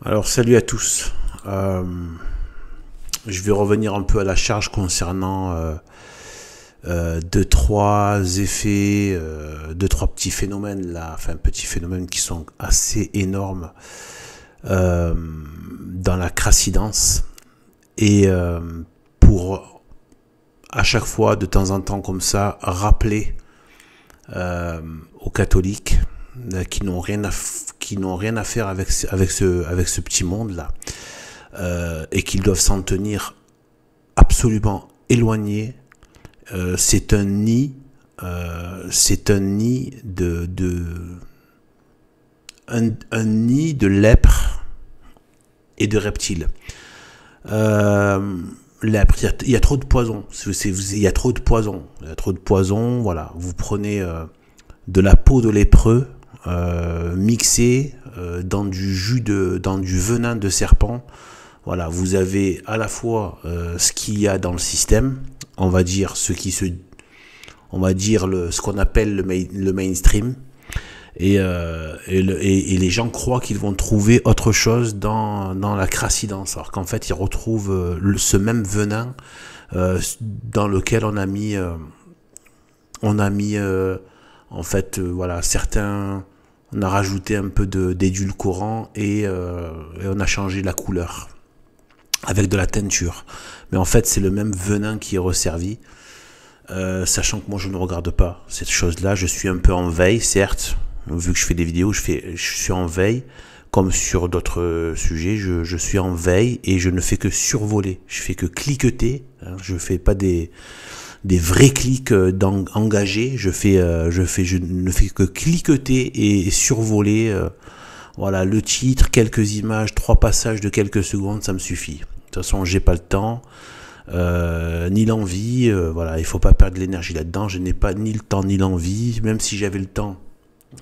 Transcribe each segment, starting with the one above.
Alors salut à tous. Je vais revenir un peu à la charge concernant deux trois effets, deux trois petits phénomènes là, enfin petits phénomènes qui sont assez énormes dans la crassidance et pour à chaque fois de temps en temps comme ça rappeler aux catholiques qui n'ont rien à faire avec ce petit monde là et qu'ils doivent s'en tenir absolument éloignés. C'est un nid un nid de lèpre et de reptiles. Lèpre, il y a trop de poison. Il y a trop de poison. Voilà, vous prenez de la peau de lépreux mixée dans du venin de serpent. Voilà, vous avez à la fois ce qu'il y a dans le système, on va dire ce qu'on appelle le mainstream, et les gens croient qu'ils vont trouver autre chose dans la crassidance, alors qu'en fait ils retrouvent ce même venin dans lequel on a mis en fait voilà, certains, on a rajouté un peu d'édulcorant et on a changé la couleur avec de la teinture. Mais en fait, c'est le même venin qui est resservi. Sachant que moi, je ne regarde pas cette chose-là. Je suis un peu en veille, certes. Vu que je fais des vidéos, je suis en veille. Comme sur d'autres sujets, je suis en veille et je ne fais que survoler. Je fais que cliqueter. Hein, je ne fais pas des vrais clics engagés. Je ne fais que cliqueter et survoler. Voilà, le titre, quelques images, 3 passages de quelques secondes, ça me suffit. De toute façon, j'ai pas le temps, ni l'envie. Voilà, il faut pas perdre de l'énergie là-dedans. Je n'ai pas ni le temps ni l'envie. Même si j'avais le temps,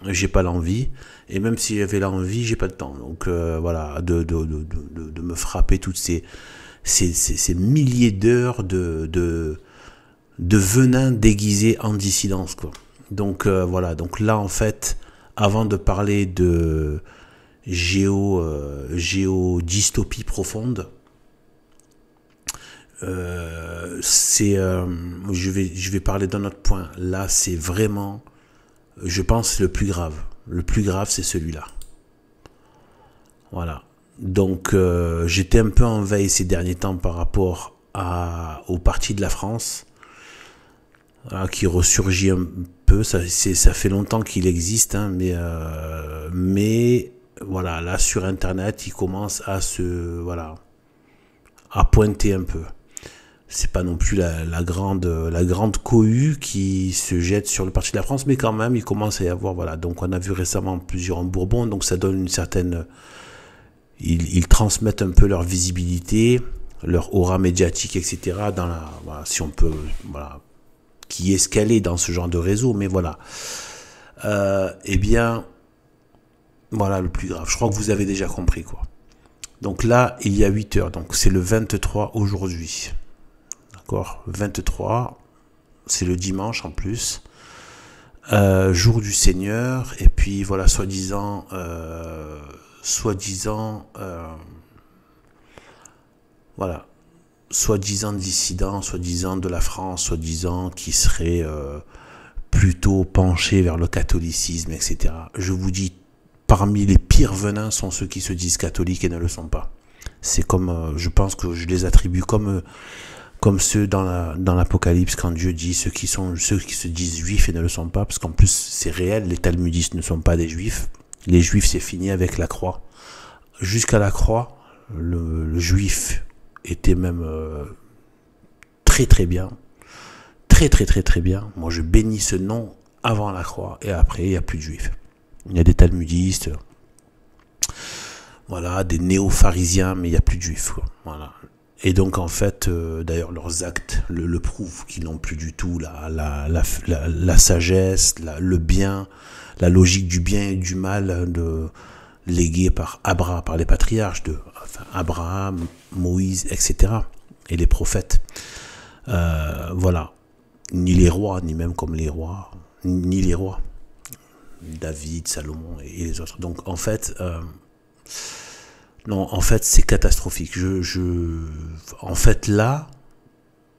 j'ai pas l'envie. Et même si j'avais l'envie, j'ai pas le temps. Donc voilà, de me frapper toutes ces milliers d'heures de venin déguisé en dissidence, quoi. Donc voilà. Donc là, en fait, avant de parler de géodystopie profonde, je vais parler d'un autre point. Là, c'est vraiment, je pense, le plus grave. Le plus grave, c'est celui-là. Voilà. Donc, j'étais un peu en veille ces derniers temps par rapport au parti de la France, qui ressurgit un peu. Ça fait longtemps qu'il existe, hein, mais voilà, là sur internet il commence à pointer un peu. C'est pas non plus la grande cohue qui se jette sur le parti de la France, mais quand même il commence à y avoir, voilà. Donc on a vu récemment plusieurs en Bourbon, donc ça donne une certaine, ils transmettent un peu leur visibilité, leur aura médiatique, etc. Voilà, si on peut, voilà, qui est escalé dans ce genre de réseau, mais voilà. Eh bien, voilà le plus grave. Je crois que vous avez déjà compris, quoi. Donc là, il y a 8 heures, donc c'est le 23 aujourd'hui. D'accord, 23, c'est le dimanche en plus. Jour du Seigneur, et puis voilà, soi-disant, voilà, soi-disant dissident, soi-disant de la France, soi-disant qui serait plutôt penché vers le catholicisme, etc. Je vous dis, parmi les pires venins sont ceux qui se disent catholiques et ne le sont pas. C'est comme, je pense que je les attribue comme ceux dans l'Apocalypse, quand Dieu dit ceux qui se disent juifs et ne le sont pas, parce qu'en plus c'est réel, les talmudistes ne sont pas des juifs. Les juifs, c'est fini avec la croix. Jusqu'à la croix, le juif était même très très bien. Très très très très bien. Moi je bénis ce nom avant la croix, et après il n'y a plus de juifs. Il y a des talmudistes, voilà, des néo-pharisiens, mais il n'y a plus de juifs, quoi. Voilà. Et donc en fait, d'ailleurs leurs actes le prouvent, qu'ils n'ont plus du tout la sagesse, le bien, la logique du bien et du mal léguée par les patriarches Abraham, Moïse, etc. et les prophètes. Voilà. Ni les rois, ni même comme les rois, ni les rois. David, Salomon et les autres. Donc en fait, Non, en fait, c'est catastrophique. En fait, là,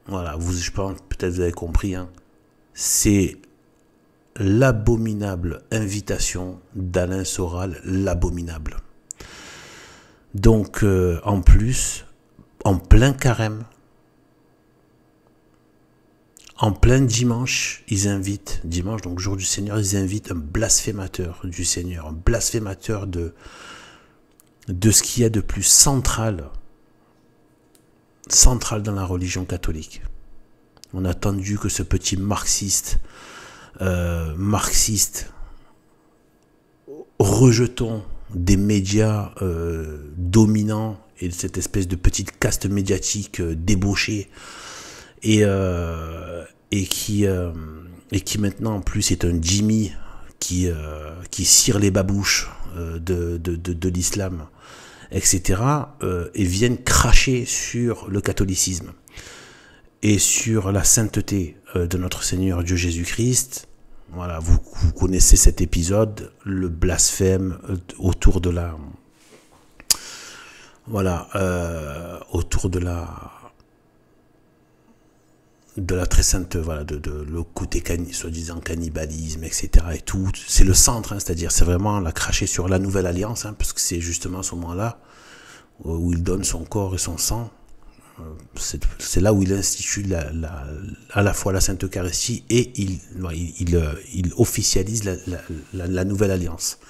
voilà, je pense, peut-être vous avez compris, hein, c'est l'abominable invitation d'Alain Soral, l'abominable. Donc, en plus, en plein carême, en plein dimanche, dimanche, donc jour du Seigneur, ils invitent un blasphémateur du Seigneur, un blasphémateur de ce qu'il y a de plus central dans la religion catholique. On a attendu que ce petit marxiste, rejetons des médias dominants et de cette espèce de petite caste médiatique débauchée et qui maintenant en plus est un Jimmy qui cire les babouches de l'islam, etc. Et viennent cracher sur le catholicisme et sur la sainteté de notre Seigneur Dieu Jésus-Christ. Voilà, vous connaissez cet épisode, le blasphème autour de la, autour de la très sainte, voilà, de le côté soi-disant cannibalisme, etc. et tout. C'est le centre, hein, c'est-à-dire c'est vraiment la cracher sur la nouvelle alliance, hein, parce que c'est justement à ce moment-là où il donne son corps et son sang. C'est là où il institue à la fois la Sainte Eucharistie et il officialise la nouvelle alliance.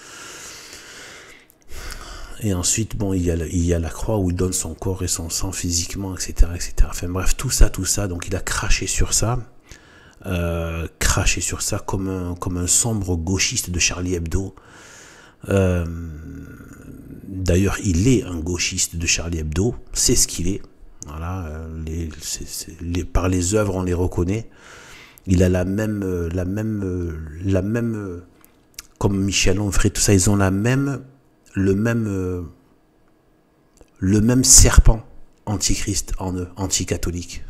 Et ensuite, bon, il y a la croix où il donne son corps et son sang physiquement, etc., etc. Enfin bref, tout ça, donc il a craché sur ça comme un sombre gauchiste de Charlie Hebdo. D'ailleurs, il est un gauchiste de Charlie Hebdo, c'est ce qu'il est. Voilà, par les œuvres, on les reconnaît. Il a la même, comme Michel Onfray, tout ça, ils ont le même serpent antichrist en eux, anticatholique.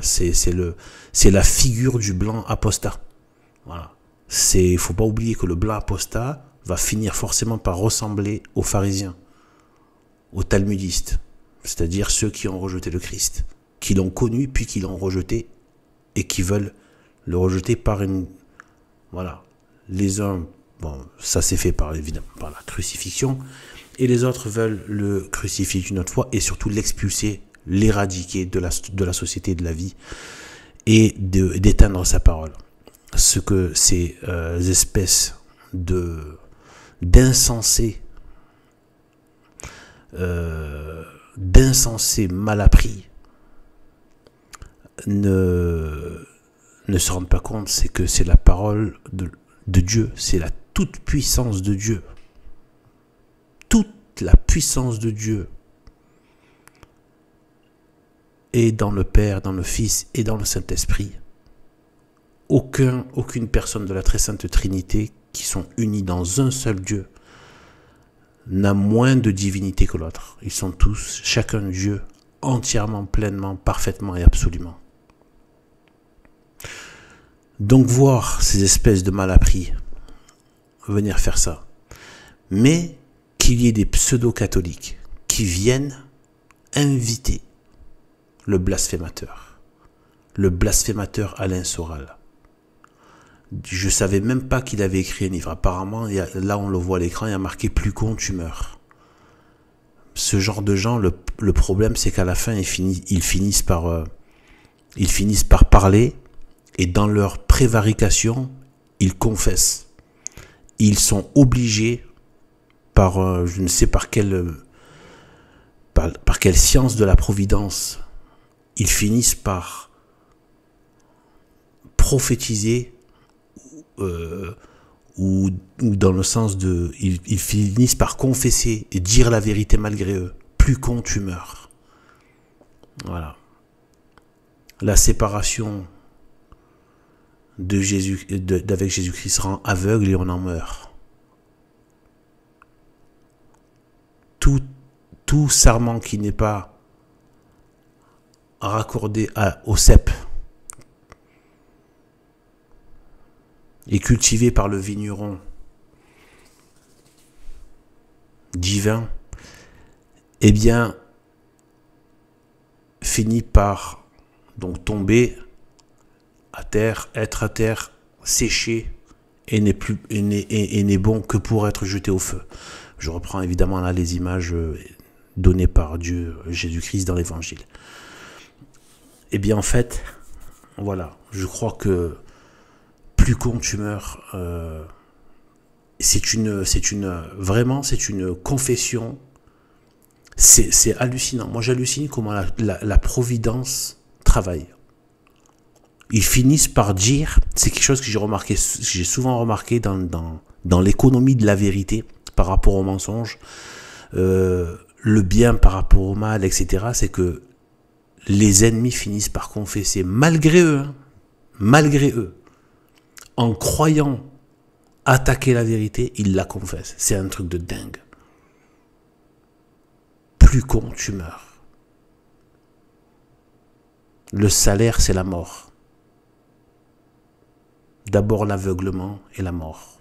C'est la figure du blanc apostat. Voilà. Il faut pas oublier que le blanc apostat va finir forcément par ressembler aux pharisiens, aux talmudistes, c'est-à-dire ceux qui ont rejeté le Christ, qui l'ont connu puis qui l'ont rejeté et qui veulent le rejeter par une... Voilà. Les uns, bon, ça s'est fait évidemment par la crucifixion, et les autres veulent le crucifier une autre fois et surtout l'expulser, l'éradiquer de la société, de la vie, et d'éteindre sa parole. Ce que ces espèces d'insensés mal appris ne se rendent pas compte, c'est que c'est la parole de Dieu, c'est la toute puissance de Dieu. Toute la puissance de Dieu est dans le Père, dans le Fils et dans le Saint-Esprit. Aucune personne de la très sainte Trinité qui sont unis dans un seul Dieu n'a moins de divinité que l'autre. Ils sont tous, chacun Dieu, entièrement, pleinement, parfaitement et absolument. Donc voir ces espèces de malappris venir faire ça, mais qu'il y ait des pseudo-catholiques qui viennent inviter le blasphémateur Alain Soral. Je savais même pas qu'il avait écrit un livre. Apparemment, là on le voit à l'écran, il y a marqué « Plus con, tu meurs ». Ce genre de gens, le problème c'est qu'à la fin, ils finissent par parler, et dans leur prévarication, ils confessent. Ils sont obligés par, je ne sais par quelle science de la providence, ils finissent par prophétiser, ou dans le sens de... Ils finissent par confesser et dire la vérité malgré eux. Plus con, tu meurs. Voilà. La séparation d'avec Jésus-Christ rend aveugle et on en meurt. Tout serment qui n'est pas raccordé au cep et cultivé par le vigneron divin eh bien, finit par donc tomber à terre, être à terre, séché, et n'est bon que pour être jeté au feu. Je reprends évidemment là les images données par Dieu, Jésus-Christ dans l'évangile. Eh bien en fait, voilà, je crois que plus con tu meurs, vraiment c'est une confession, c'est hallucinant. Moi j'hallucine comment la providence travaille. Ils finissent par dire, c'est quelque chose que j'ai souvent remarqué dans l'économie de la vérité par rapport au mensonge, le bien par rapport au mal, etc. C'est que les ennemis finissent par confesser, malgré eux, en croyant attaquer la vérité, ils la confessent. C'est un truc de dingue. Plus con, tu meurs. Le salaire, c'est la mort. D'abord l'aveuglement et la mort.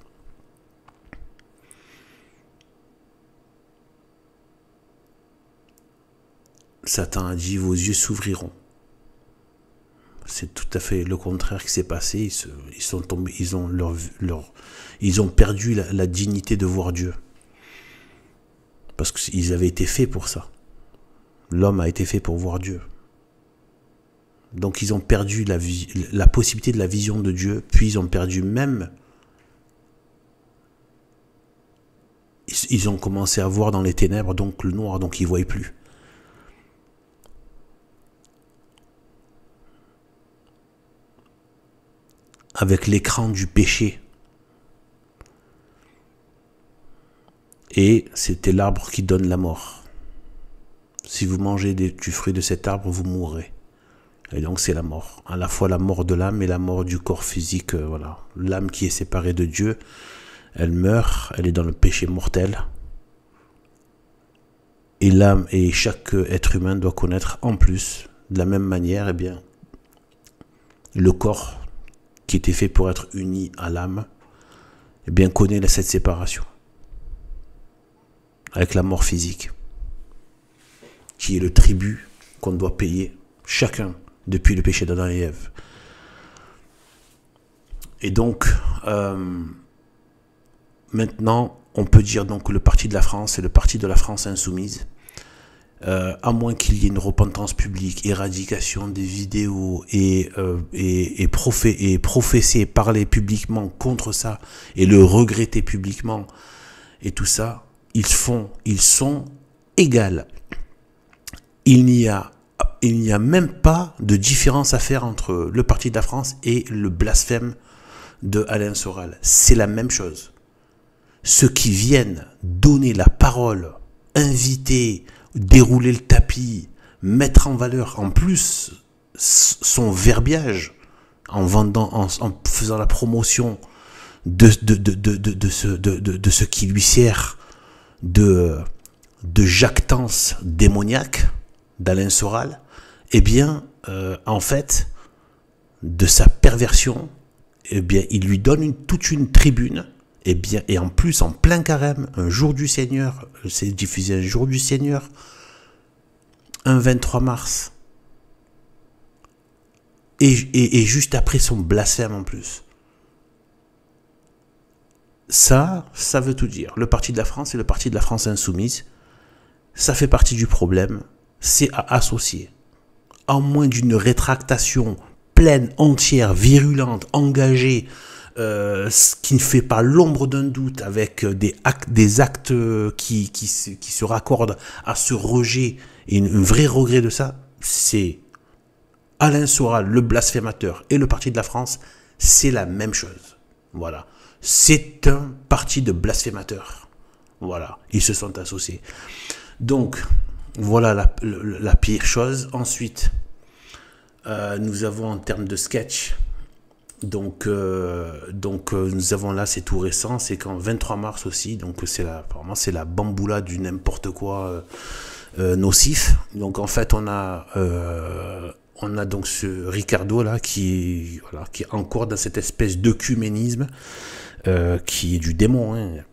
Satan a dit, vos yeux s'ouvriront. C'est tout à fait le contraire qui s'est passé. Ils sont tombés, ils ont perdu la dignité de voir Dieu. Parce qu'ils avaient été faits pour ça. L'homme a été fait pour voir Dieu. Donc ils ont perdu la possibilité de la vision de Dieu, puis ils ont perdu même... Ils ont commencé à voir dans les ténèbres, donc le noir, donc ils ne voyaient plus. Avec l'écran du péché. Et c'était l'arbre qui donne la mort. Si vous mangez du fruit de cet arbre, vous mourrez. Et donc c'est la mort, à la fois la mort de l'âme et la mort du corps physique. Voilà, l'âme qui est séparée de Dieu, elle meurt, elle est dans le péché mortel. Et l'âme et chaque être humain doit connaître en plus, de la même manière, eh bien, le corps qui était fait pour être uni à l'âme, eh bien connaît cette séparation avec la mort physique, qui est le tribut qu'on doit payer chacun depuis le péché d'Adam et Ève. Et donc, maintenant, on peut dire donc que le parti de la France est le parti de la France insoumise, à moins qu'il y ait une repentance publique, éradication des vidéos et professer et parler publiquement contre ça et le regretter publiquement et tout ça, ils sont égaux. Il n'y a même pas de différence à faire entre le parti de la France et le blasphème de Alain Soral. C'est la même chose. Ceux qui viennent donner la parole, inviter, dérouler le tapis, mettre en valeur en plus son verbiage, en faisant la promotion de ce qui lui sert de jactance démoniaque d'Alain Soral, eh bien, en fait, de sa perversion, eh bien, il lui donne toute une tribune, eh bien, et en plus, en plein carême, un jour du Seigneur, c'est diffusé un jour du Seigneur, un 23 mars, et juste après son blasphème en plus. Ça veut tout dire. Le parti de la France et le parti de la France insoumise, ça fait partie du problème. C'est à associer. En moins d'une rétractation pleine, entière, virulente, engagée, qui ne fait pas l'ombre d'un doute, avec des actes qui se raccordent à ce rejet et un vrai regret de ça, c'est Alain Soral, le blasphémateur, et le parti de la France, c'est la même chose. Voilà. C'est un parti de blasphémateurs. Voilà. Ils se sont associés. Donc, voilà la pire chose. Ensuite, nous avons en termes de sketch, donc nous avons là, c'est tout récent, c'est qu'en 23 mars aussi, donc apparemment c'est la bamboula du n'importe quoi nocif. Donc en fait on a donc ce Ricardo là qui est encore dans cette espèce d'œcuménisme qui est du démon, hein.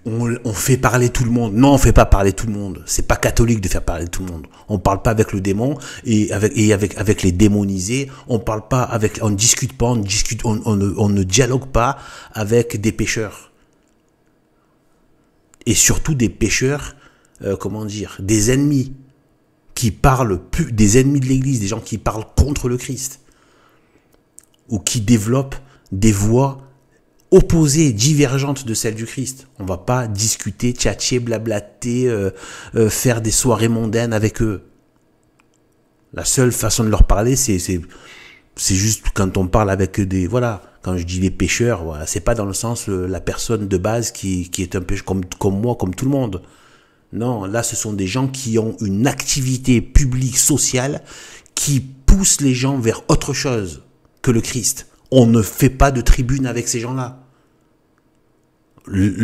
On fait parler tout le monde. Non, on fait pas parler tout le monde. C'est pas catholique de faire parler tout le monde. On parle pas avec le démon avec les démonisés. On parle pas avec, on discute pas, on ne dialogue pas avec des pécheurs. Et surtout des pécheurs, comment dire, des ennemis qui parlent plus, des ennemis de l'Église, des gens qui parlent contre le Christ ou qui développent des voix opposées, divergentes de celles du Christ. On va pas discuter, tchatcher, blablater, faire des soirées mondaines avec eux. La seule façon de leur parler, c'est juste quand on parle avec des, voilà, quand je dis les pécheurs, voilà, c'est pas dans le sens la personne de base qui est un peu comme moi, comme tout le monde. Non, là, ce sont des gens qui ont une activité publique, sociale, qui pousse les gens vers autre chose que le Christ. On ne fait pas de tribune avec ces gens-là.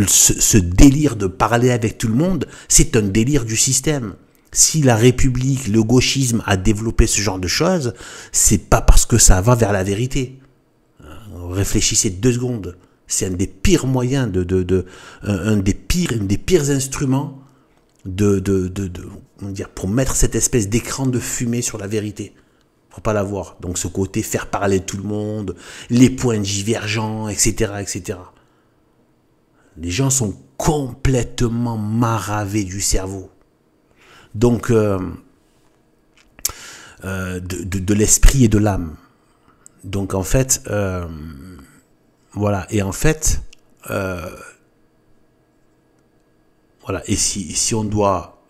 Ce délire de parler avec tout le monde, c'est un délire du système. Si la République, le gauchisme a développé ce genre de choses, c'est pas parce que ça va vers la vérité. Réfléchissez 2 secondes. C'est un des pires moyens un des pires instruments on va dire, pour mettre cette espèce d'écran de fumée sur la vérité. Faut pas l'avoir. Donc ce côté faire parler tout le monde, les points divergents, etc., etc. Les gens sont complètement maravés du cerveau. Donc de l'esprit et de l'âme. Donc en fait, voilà. Et en fait, voilà. Et si on doit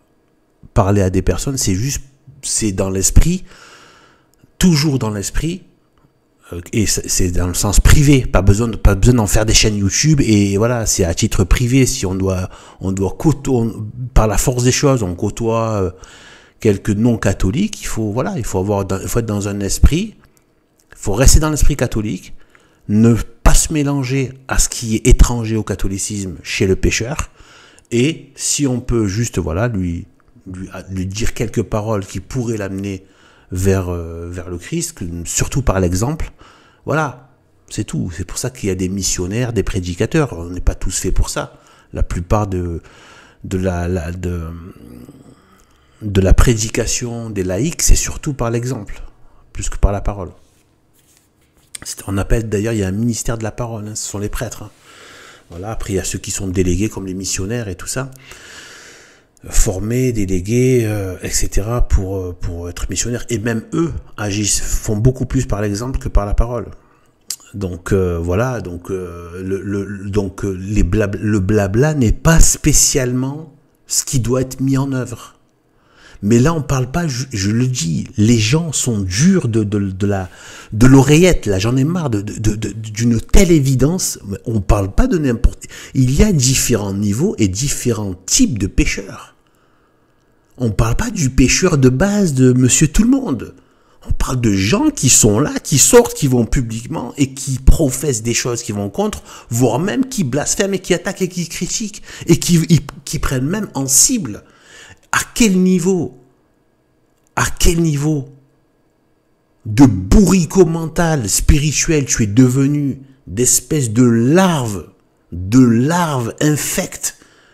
parler à des personnes, c'est dans l'esprit, toujours dans l'esprit, et c'est dans le sens privé, pas besoin d'en faire des chaînes YouTube, et voilà, c'est à titre privé. Si on doit par la force des choses, on côtoie quelques non-catholiques, il faut être dans un esprit, il faut rester dans l'esprit catholique, ne pas se mélanger à ce qui est étranger au catholicisme chez le pécheur, et si on peut juste, voilà, lui dire quelques paroles qui pourraient l'amener vers le Christ, surtout par l'exemple, voilà, c'est tout. C'est pour ça qu'il y a des missionnaires, des prédicateurs. On n'est pas tous faits pour ça. La plupart de la prédication des laïcs, c'est surtout par l'exemple, plus que par la parole. On appelle d'ailleurs, il y a un ministère de la parole, hein, ce sont les prêtres. Hein. Voilà, après il y a ceux qui sont délégués comme les missionnaires et tout ça. Formés, délégués, etc. pour être missionnaires. Et même eux font beaucoup plus par l'exemple que par la parole. Donc voilà, donc le blabla n'est pas spécialement ce qui doit être mis en œuvre. Mais là, on parle pas, je le dis, les gens sont durs de l'oreillette. Là, j'en ai marre d'une telle évidence. On parle pas de n'importe. Il y a différents niveaux et différents types de pécheurs. On parle pas du pécheur de base de Monsieur Tout le Monde. On parle de gens qui sont là, qui sortent, qui vont publiquement et qui professent des choses qui vont contre, voire même qui blasphèment et qui attaquent et qui critiquent et qui prennent même en cible. À quel niveau de bourricot mental, spirituel, tu es devenu d'espèce de larve infecte.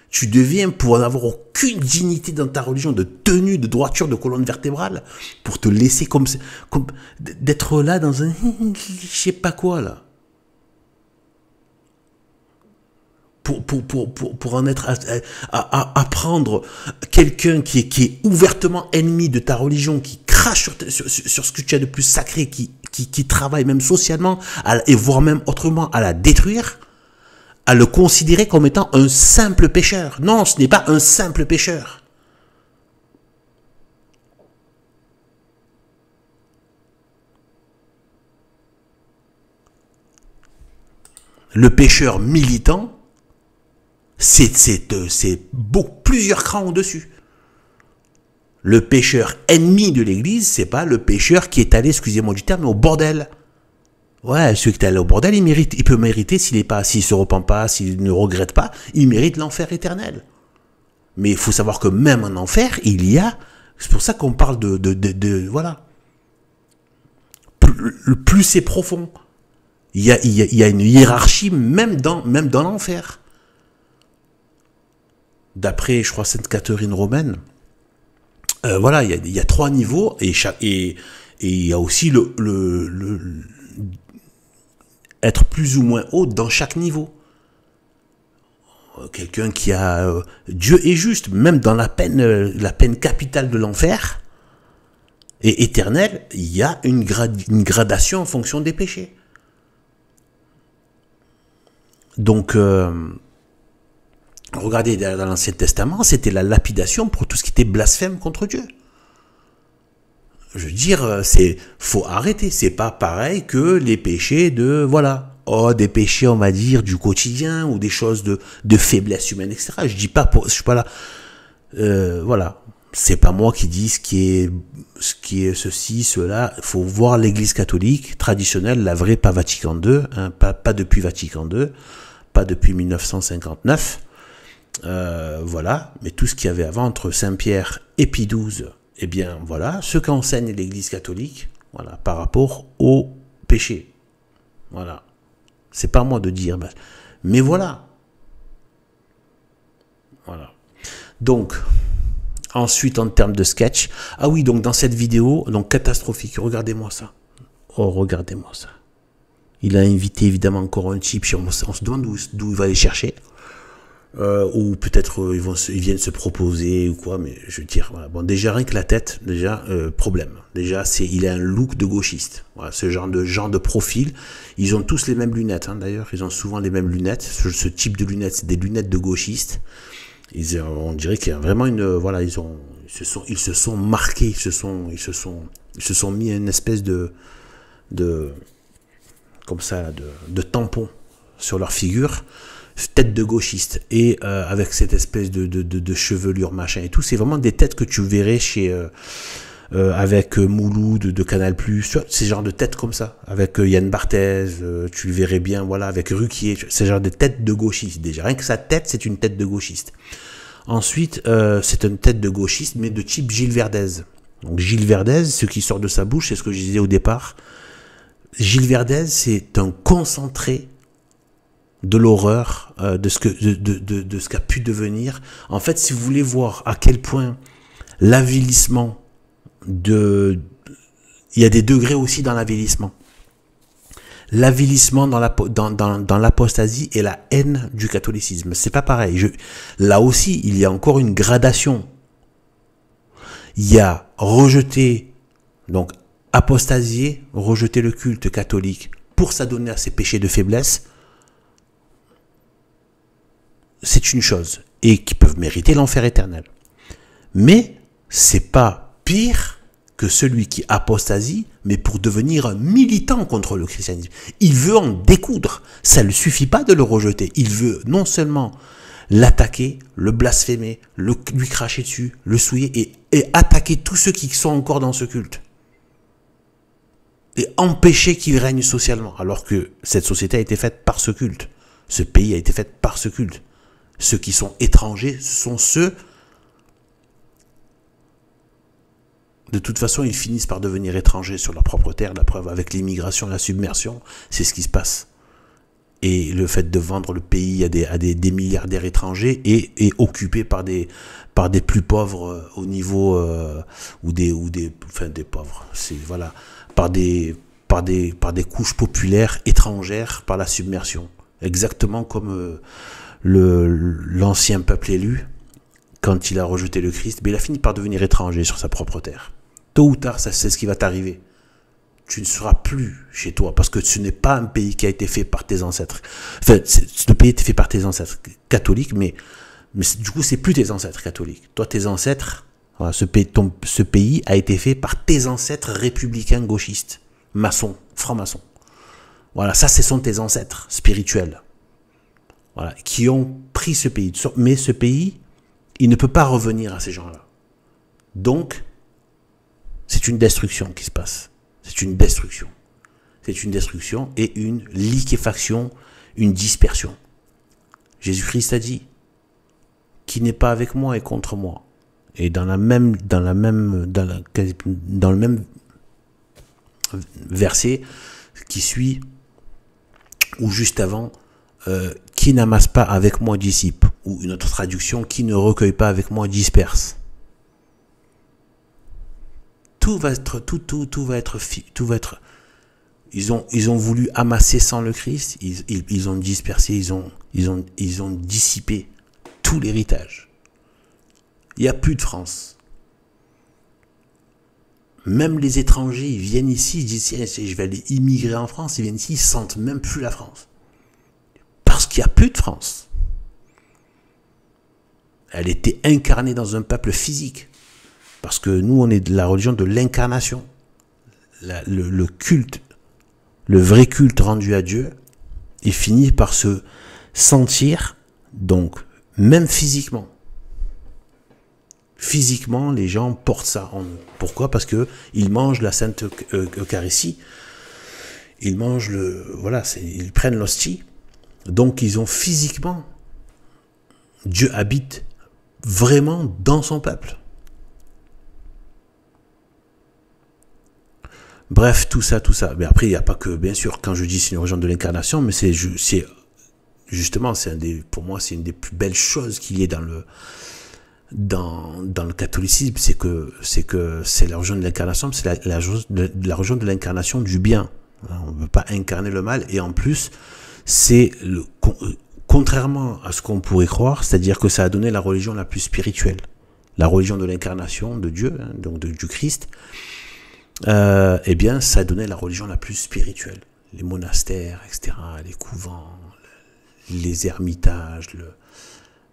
Tu deviens, pour n'avoir aucune dignité dans ta religion, de tenue, de droiture, de colonne vertébrale, pour te laisser comme d'être là dans un je sais pas quoi là. Pour en être à prendre quelqu'un qui est ouvertement ennemi de ta religion, qui crache sur ce que tu as de plus sacré, qui travaille même socialement et voire même autrement à la détruire, à le considérer comme étant un simple pécheur. Non, ce n'est pas un simple pécheur. Le pécheur militant, c'est plusieurs crans au-dessus. Le pécheur ennemi de l'Église, c'est pas le pécheur qui est allé, excusez-moi du terme, au bordel. Ouais, celui qui est allé au bordel, il peut mériter, s'il se repent pas, s'il ne regrette pas, il mérite l'enfer éternel. Mais il faut savoir que même en enfer, c'est pour ça qu'on parle voilà. Plus c'est profond. Il y a une hiérarchie même dans l'enfer. d'après, je crois, Sainte Catherine romaine, voilà, il y a 3 niveaux, et il y a aussi être plus ou moins haut dans chaque niveau. Quelqu'un qui a... Dieu est juste, même dans la peine capitale de l'enfer, et éternelle, il y a une gradation en fonction des péchés. Donc, regardez, dans l'Ancien Testament, c'était la lapidation pour tout ce qui était blasphème contre Dieu. Je veux dire, faut arrêter. C'est pas pareil que les péchés voilà. Oh, des péchés, on va dire, du quotidien, ou des choses de faiblesse humaine, etc. Je suis pas là. Voilà. C'est pas moi qui dis ce qui est ceci, cela. Il faut voir l'Église catholique traditionnelle, la vraie, pas Vatican II, hein, pas depuis Vatican II, pas depuis 1959. Voilà. Mais tout ce qu'il y avait avant entre Saint-Pierre et Pie XII, eh bien, voilà, ce qu'enseigne l'Église catholique, voilà, par rapport au péché. Voilà. C'est pas à moi de dire, mais voilà. Voilà. Donc, ensuite, en termes de sketch, ah oui, donc dans cette vidéo, donc catastrophique, regardez-moi ça. Oh, regardez-moi ça. Il a invité évidemment encore un type, on se demande d'où il va aller chercher. Ou peut-être ils viennent se proposer ou quoi, mais je veux dire, voilà. Bon, déjà rien que la tête, déjà problème. Déjà, il a un look de gauchiste. Voilà, ce genre de profil. Ils ont tous les mêmes lunettes, hein, d'ailleurs. Ils ont souvent les mêmes lunettes. Ce type de lunettes, c'est des lunettes de gauchistes. On dirait qu'il y a vraiment voilà, ils se sont marqués, ils se sont mis une espèce de comme ça, de tampon sur leur figure. Tête de gauchiste, et avec cette espèce de chevelure machin et tout, c'est vraiment des têtes que tu verrais chez avec Mouloud de Canal+, ces genres de têtes comme ça, avec Yann Barthès, tu le verrais bien, voilà, avec Ruquier, ces genres de têtes de gauchiste. Déjà rien que sa tête, c'est une tête de gauchiste. Ensuite, c'est une tête de gauchiste, mais de type Gilles Verdez. Donc Gilles Verdez, ce qui sort de sa bouche, c'est ce que je disais au départ. Gilles Verdez, c'est un concentré de l'horreur, de ce qu'a pu devenir. En fait, si vous voulez voir à quel point l'avilissement il y a des degrés aussi dans l'avilissement. L'avilissement dans l'apostasie et la haine du catholicisme. C'est pas pareil. Là aussi, il y a encore une gradation. Il y a rejeter, donc apostasier, rejeter le culte catholique pour s'adonner à ses péchés de faiblesse. C'est une chose, et qui peuvent mériter l'enfer éternel. Mais c'est pas pire que celui qui apostasie, mais pour devenir un militant contre le christianisme. Il veut en découdre. Ça ne suffit pas de le rejeter. Il veut non seulement l'attaquer, le blasphémer, lui cracher dessus, le souiller, et attaquer tous ceux qui sont encore dans ce culte. Et empêcher qu'il règne socialement, alors que cette société a été faite par ce culte. Ce pays a été fait par ce culte. Ceux qui sont étrangers, ce sont ceux... De toute façon, ils finissent par devenir étrangers sur leur propre terre. La preuve, avec l'immigration et la submersion, c'est ce qui se passe. Et le fait de vendre le pays à des milliardaires étrangers et occupé par des plus pauvres au niveau... enfin, des pauvres. C'est, voilà, par des couches populaires étrangères par la submersion. Exactement comme... l'ancien peuple élu, quand il a rejeté le Christ, mais il a fini par devenir étranger sur sa propre terre. Tôt ou tard, c'est ce qui va t'arriver. Tu ne seras plus chez toi, parce que ce n'est pas un pays qui a été fait par tes ancêtres. Enfin, le pays a été fait par tes ancêtres catholiques, mais du coup, c'est plus tes ancêtres catholiques. Toi, tes ancêtres, voilà, ce pays a été fait par tes ancêtres républicains gauchistes, maçons, francs-maçons. Voilà, ça, ce sont tes ancêtres spirituels. Voilà, qui ont pris ce pays. Mais ce pays, il ne peut pas revenir à ces gens-là. Donc, c'est une destruction qui se passe. C'est une destruction. C'est une destruction et une liquéfaction, une dispersion. Jésus-Christ a dit, qui n'est pas avec moi est contre moi. Et dans le même verset qui suit, ou juste avant, qui n'amasse pas avec moi disciples, ou une autre traduction, qui ne recueille pas avec moi disperse. Tout va être. Ils ont voulu amasser sans le Christ, ils ont dispersé, ils ont dissipé tout l'héritage. Il n'y a plus de France. Même les étrangers, ils viennent ici, ils disent je vais aller immigrer en France, ils viennent ici, ils sentent même plus la France. Parce qu'il n'y a plus de France. Elle était incarnée dans un peuple physique. Parce que nous, on est de la religion de l'incarnation. Le culte, le vrai culte rendu à Dieu, il finit par se sentir, donc, même physiquement. Physiquement, les gens portent ça en eux. Pourquoi? Parce que ils mangent la Sainte Eucharistie. Ils mangent ils prennent l'hostie. Donc, ils ont physiquement, Dieu habite vraiment dans son peuple. Bref, tout ça. Mais après, il n'y a pas que, bien sûr, quand je dis c'est une religion de l'incarnation, mais c'est justement, pour moi, c'est une des plus belles choses qu'il y ait dans le catholicisme, c'est que c'est la religion de l'incarnation, c'est la religion de l'incarnation du bien. On ne veut pas incarner le mal, et en plus, c'est contrairement à ce qu'on pourrait croire, c'est-à-dire que ça a donné la religion la plus spirituelle, la religion de l'incarnation de Dieu, donc du Christ. Eh bien, ça a donné la religion la plus spirituelle. Les monastères, etc., les couvents, les ermitages,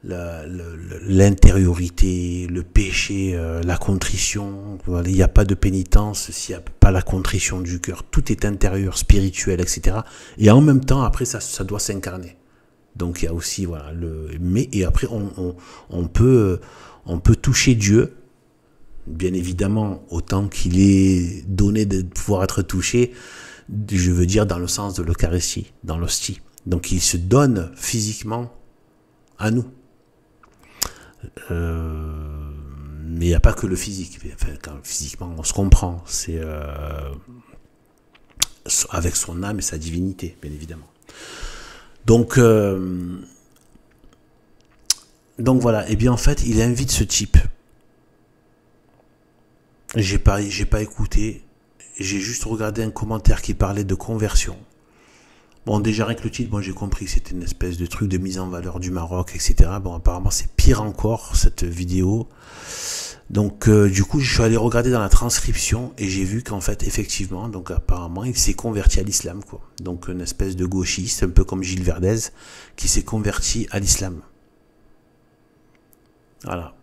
l'intériorité, le péché, la contrition. Il n'y a pas de pénitence s'il n'y a pas la contrition du cœur. Tout est intérieur, spirituel, etc. Et en même temps, après, ça doit s'incarner. Donc il y a aussi, et après, on peut toucher Dieu. Bien évidemment, autant qu'il est donné de pouvoir être touché, je veux dire dans le sens de l'Eucharistie, dans l'hostie. Donc il se donne physiquement à nous. Mais il n'y a pas que le physique. Enfin, physiquement, on se comprend. C'est avec son âme et sa divinité, bien évidemment. Donc voilà. Et bien en fait, il invite ce type. J'ai pas écouté. J'ai juste regardé un commentaire qui parlait de conversion. Bon, déjà avec le titre, moi j'ai compris que c'était une espèce de truc de mise en valeur du Maroc, etc. Bon, apparemment c'est pire encore cette vidéo. Donc du coup, je suis allé regarder dans la transcription et j'ai vu qu'en fait, effectivement, donc apparemment, il s'est converti à l'islam, quoi. Donc une espèce de gauchiste, un peu comme Gilles Verdez, qui s'est converti à l'islam. Voilà.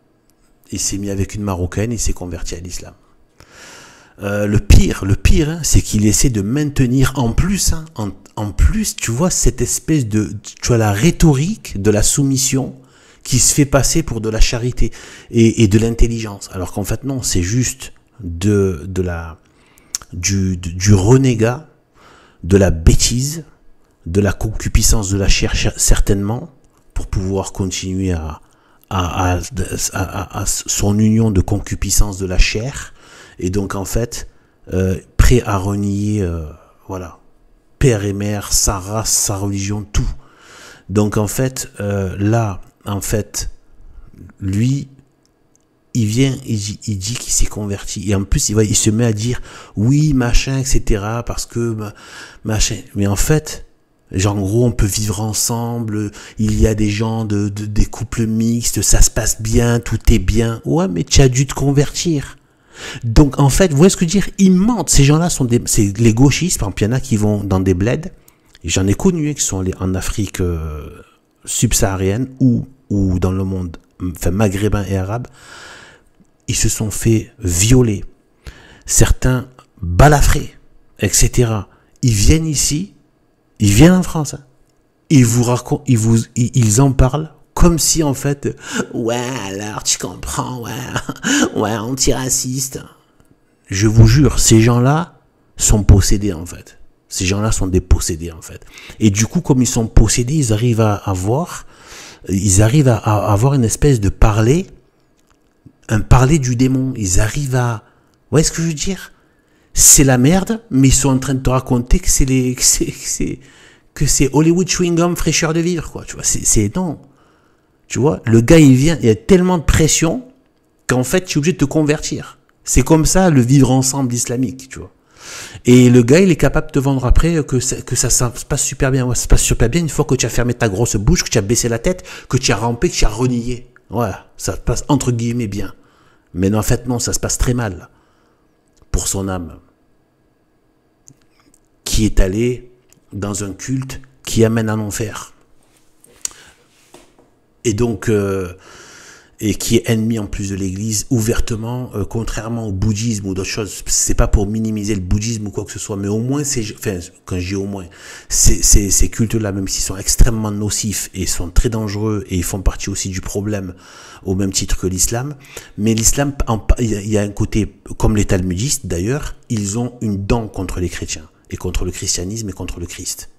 Il s'est mis avec une Marocaine, il s'est converti à l'islam. Le pire, c'est qu'il essaie de maintenir en plus, tu vois, cette espèce tu vois, la rhétorique de la soumission qui se fait passer pour de la charité et de l'intelligence. Alors qu'en fait, non, c'est juste du renégat, de la bêtise, de la concupiscence de la chair, certainement, pour pouvoir continuer à son union de concupiscence de la chair, et donc en fait prêt à renier père et mère, sa race, sa religion, tout. Donc en fait lui il dit qu'il s'est converti, et en plus il se met à dire oui machin, etc., parce que machin, mais en fait, genre en gros on peut vivre ensemble, il y a des gens des couples mixtes, ça se passe bien, tout est bien. Ouais, mais tu as dû te convertir. Donc en fait, vous voyez ce que je veux dire, ils mentent. Ces gens-là c'est les gauchistes. Par exemple, il y en a qui vont dans des bleds, et j'en ai connu qui sont allés en Afrique subsaharienne ou dans le monde, enfin maghrébin et arabe. Ils se sont fait violer, certains balafrés, etc. Ils viennent ici. Ils viennent en France, ils vous racontent, ils en parlent comme si en fait, ouais alors tu comprends, ouais antiraciste. Je vous jure, ces gens-là sont possédés en fait. Ces gens-là sont des possédés en fait. Et du coup, comme ils sont possédés, ils arrivent à avoir une espèce de un parler du démon. Ils arrivent à, vous voyez ce que je veux dire? C'est la merde, mais ils sont en train de te raconter que c'est Hollywood chewing gum fraîcheur de vivre, quoi. Tu vois, c'est non. Tu vois, le gars, il vient, il y a tellement de pression qu'en fait, tu es obligé de te convertir. C'est comme ça le vivre ensemble islamique, tu vois. Et le gars, il est capable de te vendre après que ça se passe super bien. Ouais, ça se passe super bien une fois que tu as fermé ta grosse bouche, que tu as baissé la tête, que tu as rampé, que tu as renié. Voilà, ça se passe entre guillemets bien. Mais non, en fait, non, ça se passe très mal pour son âme, qui est allé dans un culte qui amène à l'enfer. Et donc, et qui est ennemi en plus de l'Église, ouvertement, contrairement au bouddhisme ou d'autres choses. C'est pas pour minimiser le bouddhisme ou quoi que ce soit, mais au moins, enfin, quand je dis au moins, ces cultes-là, même s'ils sont extrêmement nocifs et sont très dangereux et ils font partie aussi du problème au même titre que l'islam, mais l'islam, il y a un côté, comme les talmudistes d'ailleurs, ils ont une dent contre les chrétiens et contre le christianisme et contre le Christ.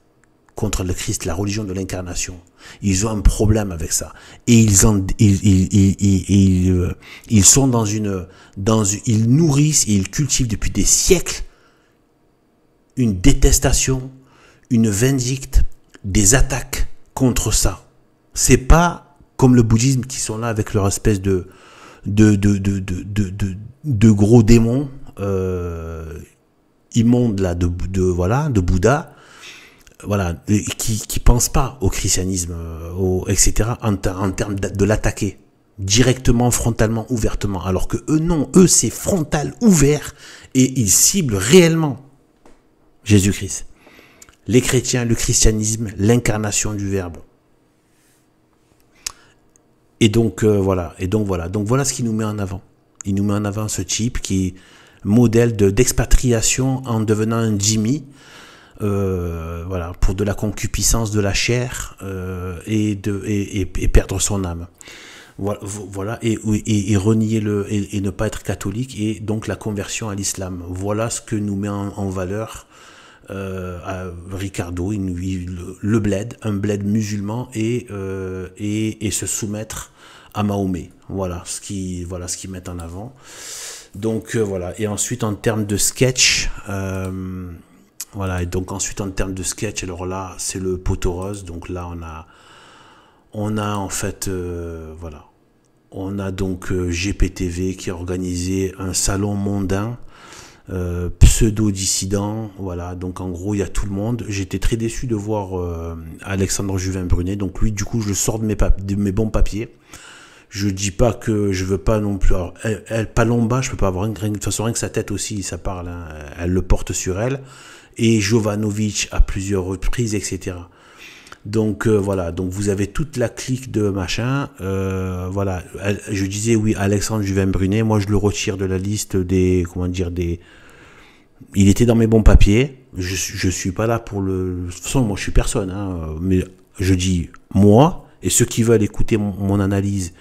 Contre le Christ, la religion de l'incarnation. Ils ont un problème avec ça. Et ils sont ils nourrissent et ils cultivent depuis des siècles une détestation, une vindicte, des attaques contre ça. C'est pas comme le bouddhisme qui sont là avec leur espèce de gros démons immondes là, de Bouddha. Voilà, qui pensent pas au christianisme, etc., en termes de l'attaquer directement, frontalement, ouvertement, alors que eux non, eux c'est frontal, ouvert, et ils ciblent réellement Jésus-Christ, les chrétiens, le christianisme, l'incarnation du Verbe. Et donc voilà, donc voilà ce qui nous met en avant. Il nous met en avant ce type qui est modèle d'expatriation en devenant un dhimmi. Voilà, pour de la concupiscence de la chair et perdre son âme. Voilà, et renier et ne pas être catholique, et donc la conversion à l'islam. Voilà ce que nous met en valeur à Ricardo, le bled, un bled musulman, et se soumettre à Mahomet. Voilà ce qu'ils mettent en avant. Donc voilà, et ensuite en termes de sketch. Voilà, et donc ensuite en termes de sketch, alors là c'est le poteau rose, donc là on a en fait voilà, on a donc GPTV qui a organisé un salon mondain pseudo-dissident, voilà, donc en gros il y a tout le monde. J'étais très déçu de voir Alexandre Juvin-Brunet, donc lui du coup je le sors de mes bons papiers. Je dis pas que je veux pas non plus. Alors, elle Palomba, je peux pas avoir de toute façon rien que sa tête aussi, ça parle, hein, elle le porte sur elle. Et Jovanovic à plusieurs reprises, etc. Donc voilà, donc vous avez toute la clique de machin. Voilà, je disais oui, Alexandre Juvin-Brunet, moi je le retire de la liste des, comment dire, des. Il était dans mes bons papiers. Je suis pas là pour le. De toute façon, moi je suis personne, hein, mais je dis moi et ceux qui veulent écouter mon analyse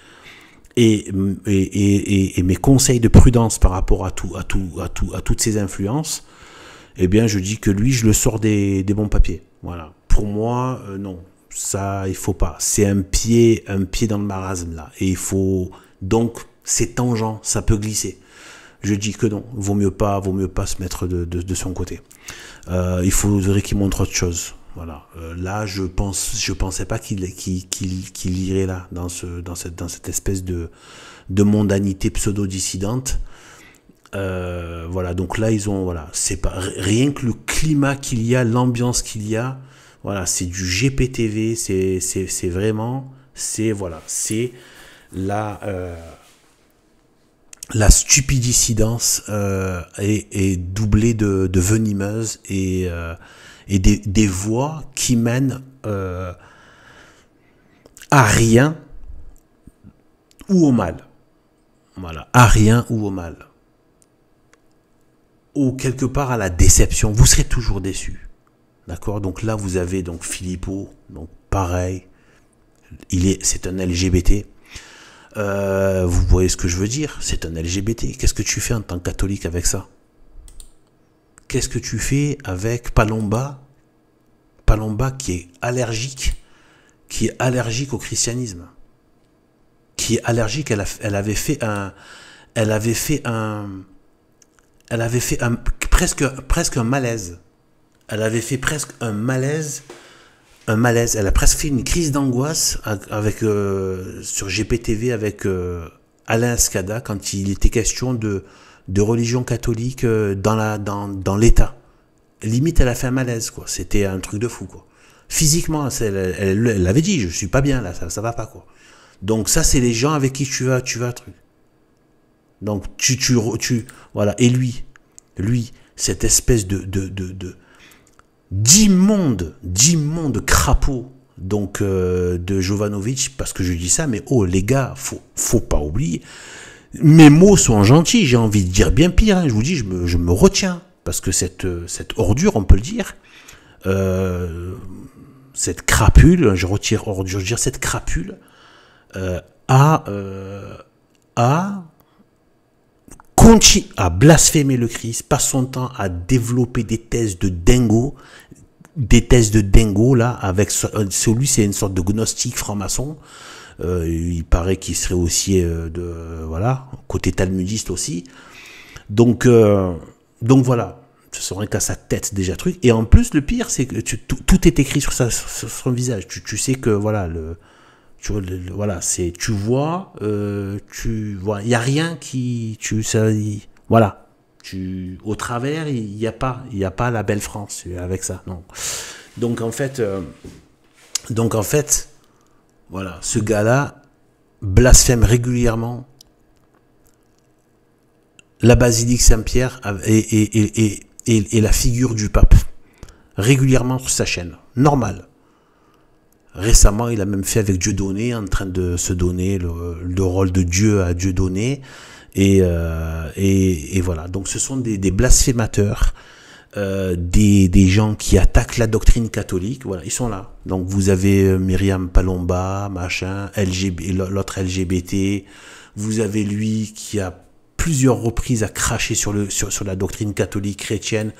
et mes conseils de prudence par rapport à toutes ces influences. Eh bien, je dis que lui, je le sors des bons papiers. Voilà. Pour moi, non. Ça, il faut pas. C'est un pied dans le marasme, là. Et il faut... Donc, c'est tangent, ça peut glisser. Je dis que non. Vaut mieux pas se mettre de son côté. Il faudrait qu'il montre autre chose. Voilà. Là, je pensais pas qu'il irait là, dans cette espèce de mondanité pseudo-dissidente. Voilà, donc là ils ont, voilà, c'est pas rien que le climat qu'il y a, l'ambiance qu'il y a, voilà, c'est du GPTV, c'est vraiment, c'est voilà, c'est la stupidissidence est doublée de venimeuses et des voix qui mènent à rien ou au mal. Voilà, à rien ou au mal. Ou quelque part à la déception, vous serez toujours déçu. D'accord? Donc là, vous avez donc Philippot, donc pareil, c'est un LGBT. Vous voyez ce que je veux dire? C'est un LGBT. Qu'est-ce que tu fais en tant que catholique avec ça? Qu'est-ce que tu fais avec Palomba? Palomba qui est allergique au christianisme, qui est allergique. Elle avait fait presque un malaise. Elle avait fait presque un malaise un malaise. Elle a presque fait une crise d'angoisse avec sur GPTV avec Alain Escada quand il était question de religion catholique dans l'État. Limite, elle a fait un malaise, quoi. C'était un truc de fou, quoi. Physiquement, elle l'avait dit, je suis pas bien là, ça va pas, quoi. Donc ça, c'est les gens avec qui tu vas truc. Donc voilà. Et lui, cette espèce d'immonde crapaud, donc de Jovanovic, parce que je dis ça, mais oh les gars, faut pas oublier. Mes mots sont gentils, j'ai envie de dire bien pire, hein, je vous dis, je me retiens, parce que cette ordure, on peut le dire, cette crapule, je retire ordure, je veux dire cette crapule, a blasphémer le Christ, passe son temps à développer des thèses de dingo, là, avec celui, c'est une sorte de gnostique franc-maçon. Il paraît qu'il serait aussi voilà, côté talmudiste aussi. Donc voilà, ce serait qu'à sa tête déjà truc. Et en plus, le pire, c'est que tout est écrit sur son visage. Tu sais que voilà, voilà, tu vois, il y a rien qui, voilà, au travers, il y a pas la belle France avec ça, non. Donc en fait, voilà, ce gars-là blasphème régulièrement la basilique Saint-Pierre et la figure du pape régulièrement sur sa chaîne, normal. Récemment, il a même fait avec Dieudonné, en train de se donner le rôle de Dieu à Dieudonné. Et voilà. Donc, ce sont des blasphémateurs, des gens qui attaquent la doctrine catholique. Voilà, ils sont là. Donc, vous avez Myriam Palomba, machin, l'autre LGBT. Vous avez lui qui a plusieurs reprises à cracher sur la doctrine catholique chrétienne,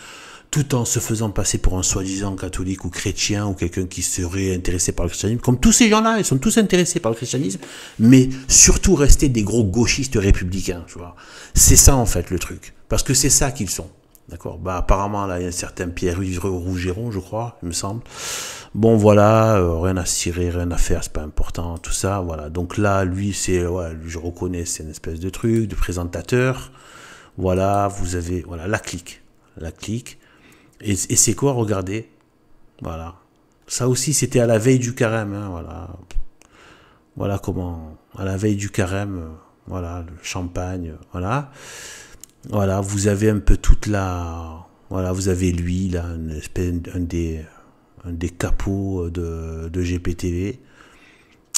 tout en se faisant passer pour un soi-disant catholique ou chrétien ou quelqu'un qui serait intéressé par le christianisme. Comme tous ces gens-là, ils sont tous intéressés par le christianisme, mais surtout rester des gros gauchistes républicains, tu vois. C'est ça, en fait, le truc. Parce que c'est ça qu'ils sont. D'accord? Bah, apparemment, là, il y a un certain Pierre Rougeron, je crois, il me semble. Bon, voilà, rien à cirer, rien à faire, c'est pas important, tout ça, voilà. Donc là, lui, je reconnais, c'est une espèce de truc, de présentateur. Voilà, vous avez, voilà, la clique. Et c'est quoi, regardez, voilà. Ça aussi, c'était à la veille du carême, hein, voilà. Voilà comment, à la veille du carême, voilà, le champagne, voilà. Voilà, vous avez un peu voilà, vous avez lui, là, une espèce, un des capots de GPTV.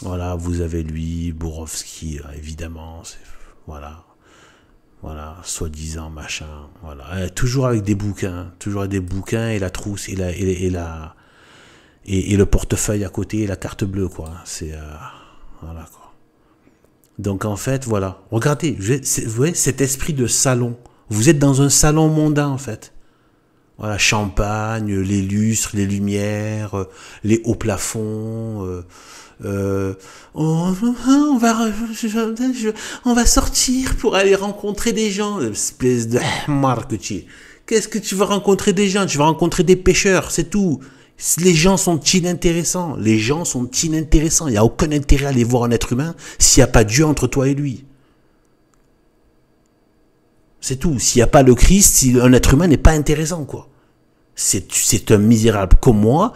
Voilà, vous avez lui, Borowski, évidemment, voilà. Voilà, soi-disant, machin, voilà. Toujours avec des bouquins, et la trousse, et le portefeuille à côté, et la carte bleue, quoi. C'est, voilà, quoi. Donc, en fait, voilà. Regardez, vous voyez, cet esprit de salon. Vous êtes dans un salon mondain, en fait. Voilà, champagne, les lustres, les lumières, les hauts plafonds, on va sortir pour aller rencontrer des gens. Espèce de marque. Qu'est-ce que tu vas rencontrer des gens? Tu vas rencontrer des pêcheurs, c'est tout. Les gens sont inintéressants. Il n'y a aucun intérêt à aller voir un être humain s'il n'y a pas Dieu entre toi et lui. C'est tout. S'il n'y a pas le Christ, un être humain n'est pas intéressant, quoi. C'est un misérable comme moi.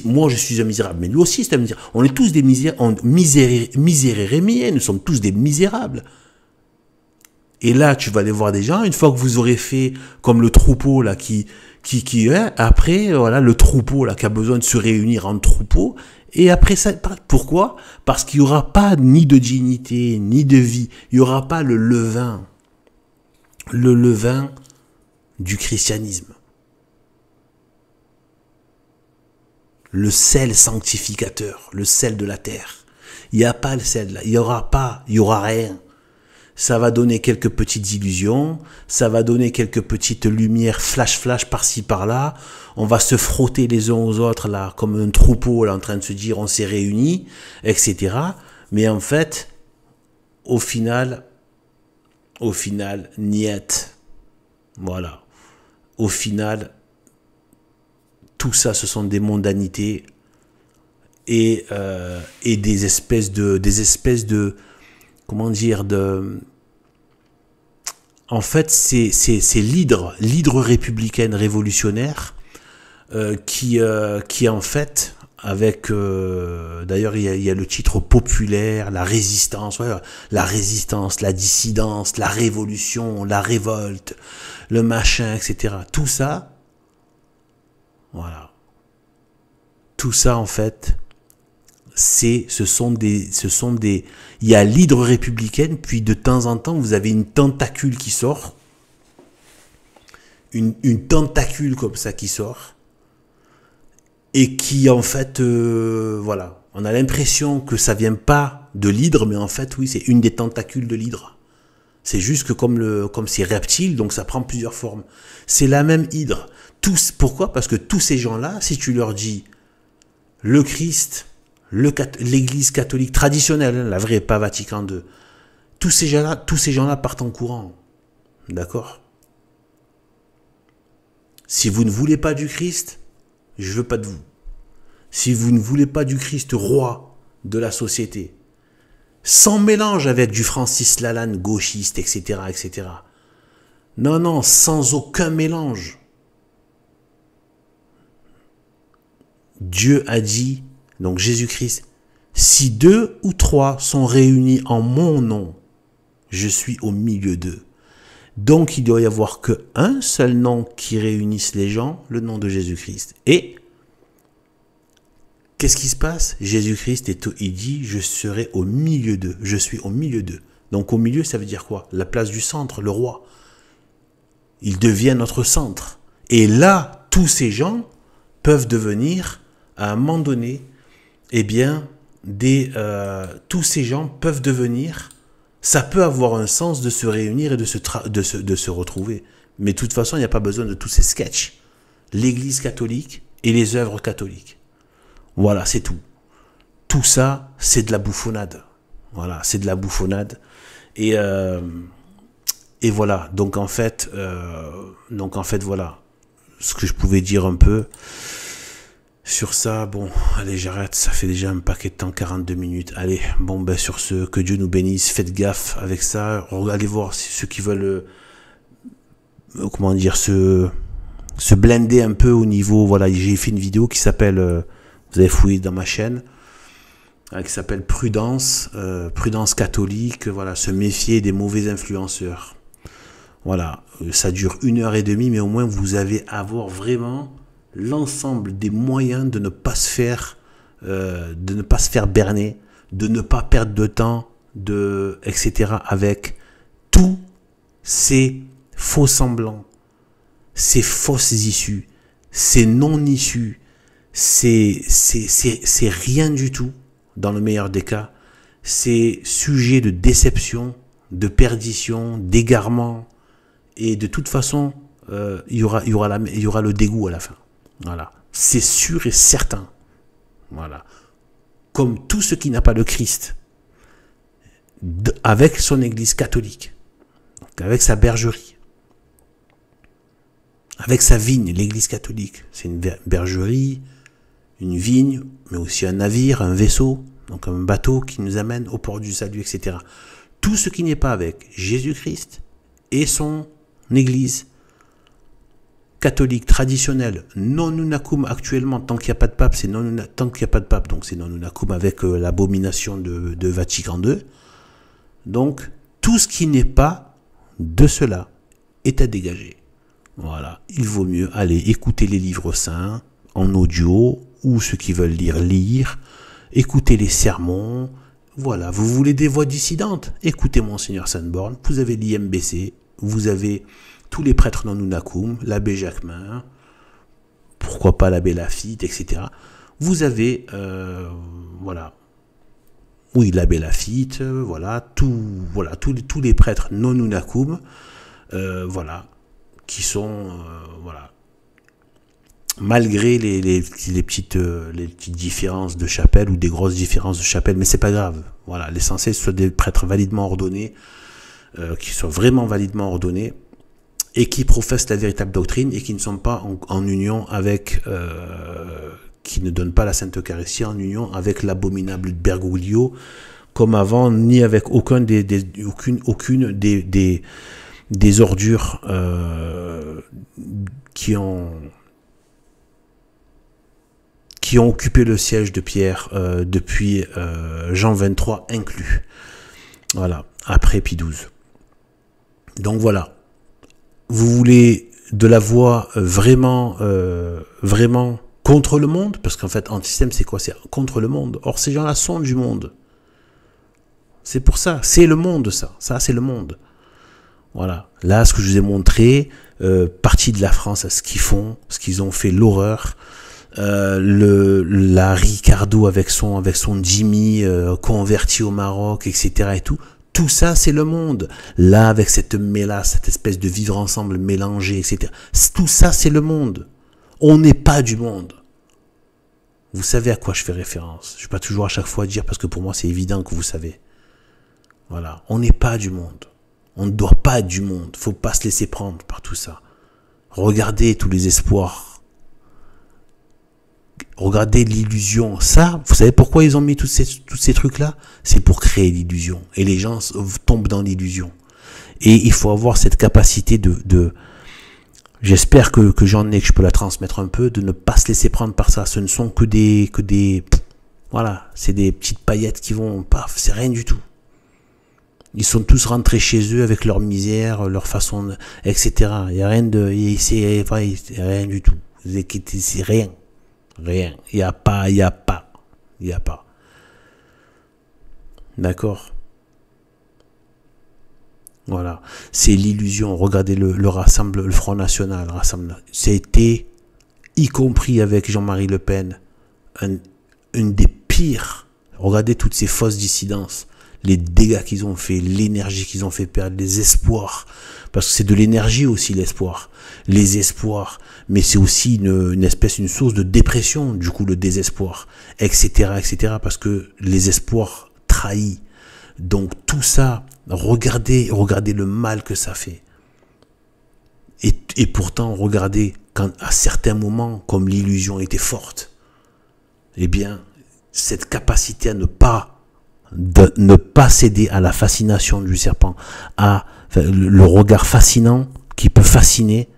Moi, je suis un misérable, mais lui aussi, c'est un misérable. On est tous des misérémiens. Nous sommes tous des misérables. Et là, tu vas aller voir des gens, une fois que vous aurez fait comme le troupeau, là, après, voilà, le troupeau, là, qui a besoin de se réunir en troupeau. Et après ça, pourquoi? Parce qu'il n'y aura pas ni de dignité, ni de vie. Il n'y aura pas le levain du christianisme. Le sel sanctificateur, le sel de la terre. Il n'y a pas le sel là, il y aura rien. Ça va donner quelques petites illusions, ça va donner quelques petites lumières flash par-ci par-là. On va se frotter les uns aux autres là, comme un troupeau là, en train de se dire on s'est réunis, etc. Mais en fait, au final, niet. Voilà. Au final, tout ça, ce sont des mondanités et des espèces de, comment dire, en fait, c'est l'hydre républicaine révolutionnaire qui en fait, avec d'ailleurs il y a le titre populaire, la résistance, ouais, la résistance, la dissidence, la révolution, la révolte, le machin, etc. Tout ça, voilà, tout ça en fait, ce sont des, il y a l'hydre républicaine, puis de temps en temps vous avez une tentacule qui sort, une tentacule comme ça qui sort. Et qui en fait, voilà, on a l'impression que ça vient pas de l'hydre, mais en fait oui, c'est une des tentacules de l'hydre. C'est juste que comme c'est reptile, donc ça prend plusieurs formes. C'est la même hydre. Pourquoi ? Parce que tous ces gens-là, si tu leur dis le Christ, l'Église catholique traditionnelle, la vraie, pas Vatican II, tous ces gens-là partent en courant. D'accord ? Si vous ne voulez pas du Christ, je veux pas de vous. Si vous ne voulez pas du Christ roi de la société, sans mélange avec du Francis Lalanne gauchiste, etc., etc. Non, non, sans aucun mélange. Dieu a dit, donc Jésus-Christ, si 2 ou 3 sont réunis en mon nom, je suis au milieu d'eux. Donc il doit y avoir qu'un seul nom qui réunisse les gens, le nom de Jésus-Christ. Et qu'est-ce qui se passe ? Jésus-Christ, il dit, je serai au milieu d'eux, je suis au milieu d'eux. Donc au milieu, ça veut dire quoi ? La place du centre, le roi. Il devient notre centre. Et là, tous ces gens peuvent devenir, à un moment donné, eh bien, tous ces gens peuvent devenir, ça peut avoir un sens de se réunir et de se retrouver. Mais de toute façon, il n'y a pas besoin de tous ces sketchs. L'Église catholique et les œuvres catholiques. Voilà, c'est tout. Tout ça, c'est de la bouffonnade. Voilà, c'est de la bouffonnade. Et voilà. Donc en fait, voilà ce que je pouvais dire un peu sur ça. Bon, allez, j'arrête. Ça fait déjà un paquet de temps, 42 minutes. Allez, bon, ben sur ce, que Dieu nous bénisse. Faites gaffe avec ça. Allez voir ceux qui veulent, comment dire, se blender un peu au niveau. Voilà, j'ai fait une vidéo qui s'appelle. Vous avez fouillé dans ma chaîne, qui s'appelle Prudence, Prudence catholique, voilà, se méfier des mauvais influenceurs. Voilà, ça dure 1h30, mais au moins vous allez avoir vraiment l'ensemble des moyens de ne pas se faire, berner, de ne pas perdre de temps, etc. avec tous ces faux semblants, ces fausses issues, ces non-issues. C'est rien du tout, dans le meilleur des cas. C'est sujet de déception, de perdition, d'égarement. Et de toute façon, il y aura le dégoût à la fin. Voilà. C'est sûr et certain. Voilà. Comme tout ce qui n'a pas le Christ, avec son église catholique, donc avec sa bergerie, avec sa vigne, l'église catholique. C'est une bergerie, une vigne, mais aussi un navire, un vaisseau, donc un bateau qui nous amène au port du salut, etc. Tout ce qui n'est pas avec Jésus-Christ et son église catholique traditionnelle, non unacum actuellement, tant qu'il n'y a pas de pape, c'est non tant qu'il n'y a pas de pape, donc c'est non unacum avec l'abomination de Vatican II. Donc, tout ce qui n'est pas de cela est à dégager. Voilà, il vaut mieux aller écouter les livres saints en audio, ou ceux qui veulent lire, écouter les sermons. Voilà, vous voulez des voix dissidentes, écoutez Monseigneur Sainte-Borne, vous avez l'IMBC, vous avez tous les prêtres non unacum, l'abbé Jacquemin, pourquoi pas l'abbé Lafitte, etc. Vous avez, voilà, oui, l'abbé Lafitte, voilà, tous les prêtres non unacum, voilà, qui sont, voilà, malgré les petites différences de chapelle ou des grosses différences de chapelle, mais c'est pas grave. Voilà, l'essentiel, ce sont des prêtres validement ordonnés, qui sont vraiment validement ordonnés, et qui professent la véritable doctrine et qui ne sont pas en union avec, qui ne donnent pas la Sainte Eucharistie en union avec l'abominable Bergoglio, comme avant, ni avec aucune des ordures qui ont occupé le siège de Pierre depuis Jean 23 inclus. Voilà, après Pie XII. Donc voilà. Vous voulez de la voix vraiment contre le monde, parce qu'en fait, antisystème, c'est quoi? C'est contre le monde. Or, ces gens-là sont du monde. C'est pour ça. C'est le monde, ça. Ça, c'est le monde. Voilà. Là, ce que je vous ai montré, partie de la France, à ce qu'ils font, ce qu'ils ont fait, l'horreur. La Ricardo avec son Jimmy converti au Maroc, etc. et tout. Tout ça, c'est le monde. Là, avec cette mélasse, cette espèce de vivre ensemble mélangé, etc. Tout ça, c'est le monde. On n'est pas du monde. Vous savez à quoi je fais référence. Je ne vais pas toujours à chaque fois dire, parce que pour moi, c'est évident que vous savez. Voilà. On n'est pas du monde. On ne doit pas être du monde. Il ne faut pas se laisser prendre par tout ça. Regardez tous les espoirs. Regardez l'illusion. Ça, vous savez pourquoi ils ont mis tous ces trucs-là? C'est pour créer l'illusion. Et les gens tombent dans l'illusion. Et il faut avoir cette capacité j'espère que j'en ai, que je peux la transmettre un peu, de ne pas se laisser prendre par ça. Ce ne sont que des voilà, c'est des petites paillettes qui vont, paf, c'est rien du tout. Ils sont tous rentrés chez eux avec leur misère, leur façon, etc. Il n'y a rien c'est rien du tout. C'est rien. Rien. Il n'y a pas. D'accord? Voilà. C'est l'illusion. Regardez le Front National. C'était, y compris avec Jean-Marie Le Pen, une des pires. Regardez toutes ces fausses dissidences. Les dégâts qu'ils ont fait, l'énergie qu'ils ont fait perdre, les espoirs. Parce que c'est de l'énergie aussi, l'espoir. Les espoirs. Mais c'est aussi une source de dépression, du coup, le désespoir, etc., etc., parce que les espoirs trahis. Donc, tout ça, regardez le mal que ça fait. Et pourtant, regardez, quand, à certains moments, comme l'illusion était forte, eh bien, cette capacité à ne pas céder à la fascination du serpent, le regard fascinant qui peut fasciner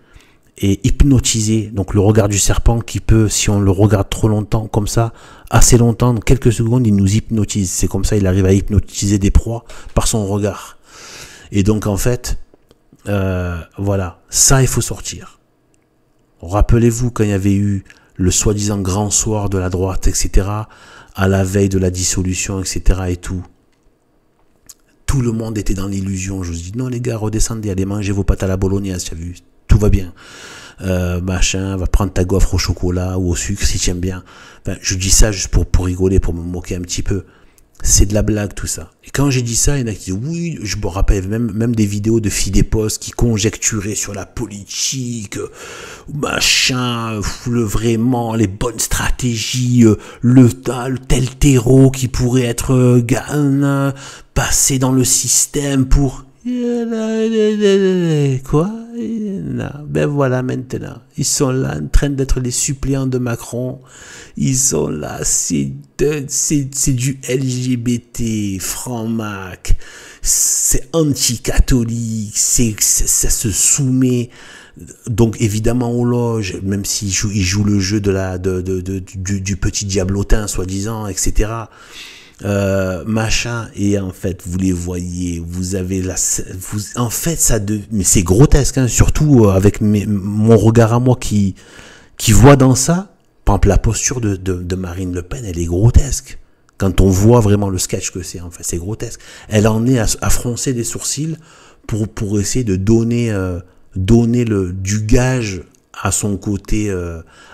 et hypnotiser, donc le regard du serpent qui peut, si on le regarde trop longtemps comme ça, assez longtemps, dans quelques secondes, il nous hypnotise. C'est comme ça, il arrive à hypnotiser des proies par son regard. Et donc en fait, voilà, ça il faut sortir. Rappelez-vous quand il y avait eu le soi-disant grand soir de la droite, etc., à la veille de la dissolution, etc. et tout. Tout le monde était dans l'illusion. Je vous dis, non les gars, redescendez, allez manger vos pâtes à la bolognaise, tu as vu, tout va bien. Machin, va prendre ta gaufre au chocolat ou au sucre si tu aimes bien. Enfin, je dis ça juste pour rigoler, pour me moquer un petit peu. C'est de la blague tout ça. Et quand j'ai dit ça, il y en a qui disent oui, je me rappelle même des vidéos de filles des postes qui conjecturaient sur la politique, machin, vraiment les bonnes stratégies, le tel terreau qui pourrait être passé dans le système pour quoi? Ben voilà, maintenant ils sont là en train d'être les suppléants de Macron. Ils sont là, c'est du LGBT, franc-mac, c'est anti-catholique, ça se soumet donc évidemment aux loges, même s'ils jouent le jeu du petit diablotin soi-disant, etc. Machin, et en fait vous les voyez, vous avez en fait mais c'est grotesque, hein, surtout avec mon regard à moi qui voit dans ça. Par exemple, la posture de Marine Le Pen, elle est grotesque. Quand on voit vraiment le sketch que c'est, en fait, c'est grotesque. Elle en est à froncer des sourcils pour essayer de donner du gage à son côté,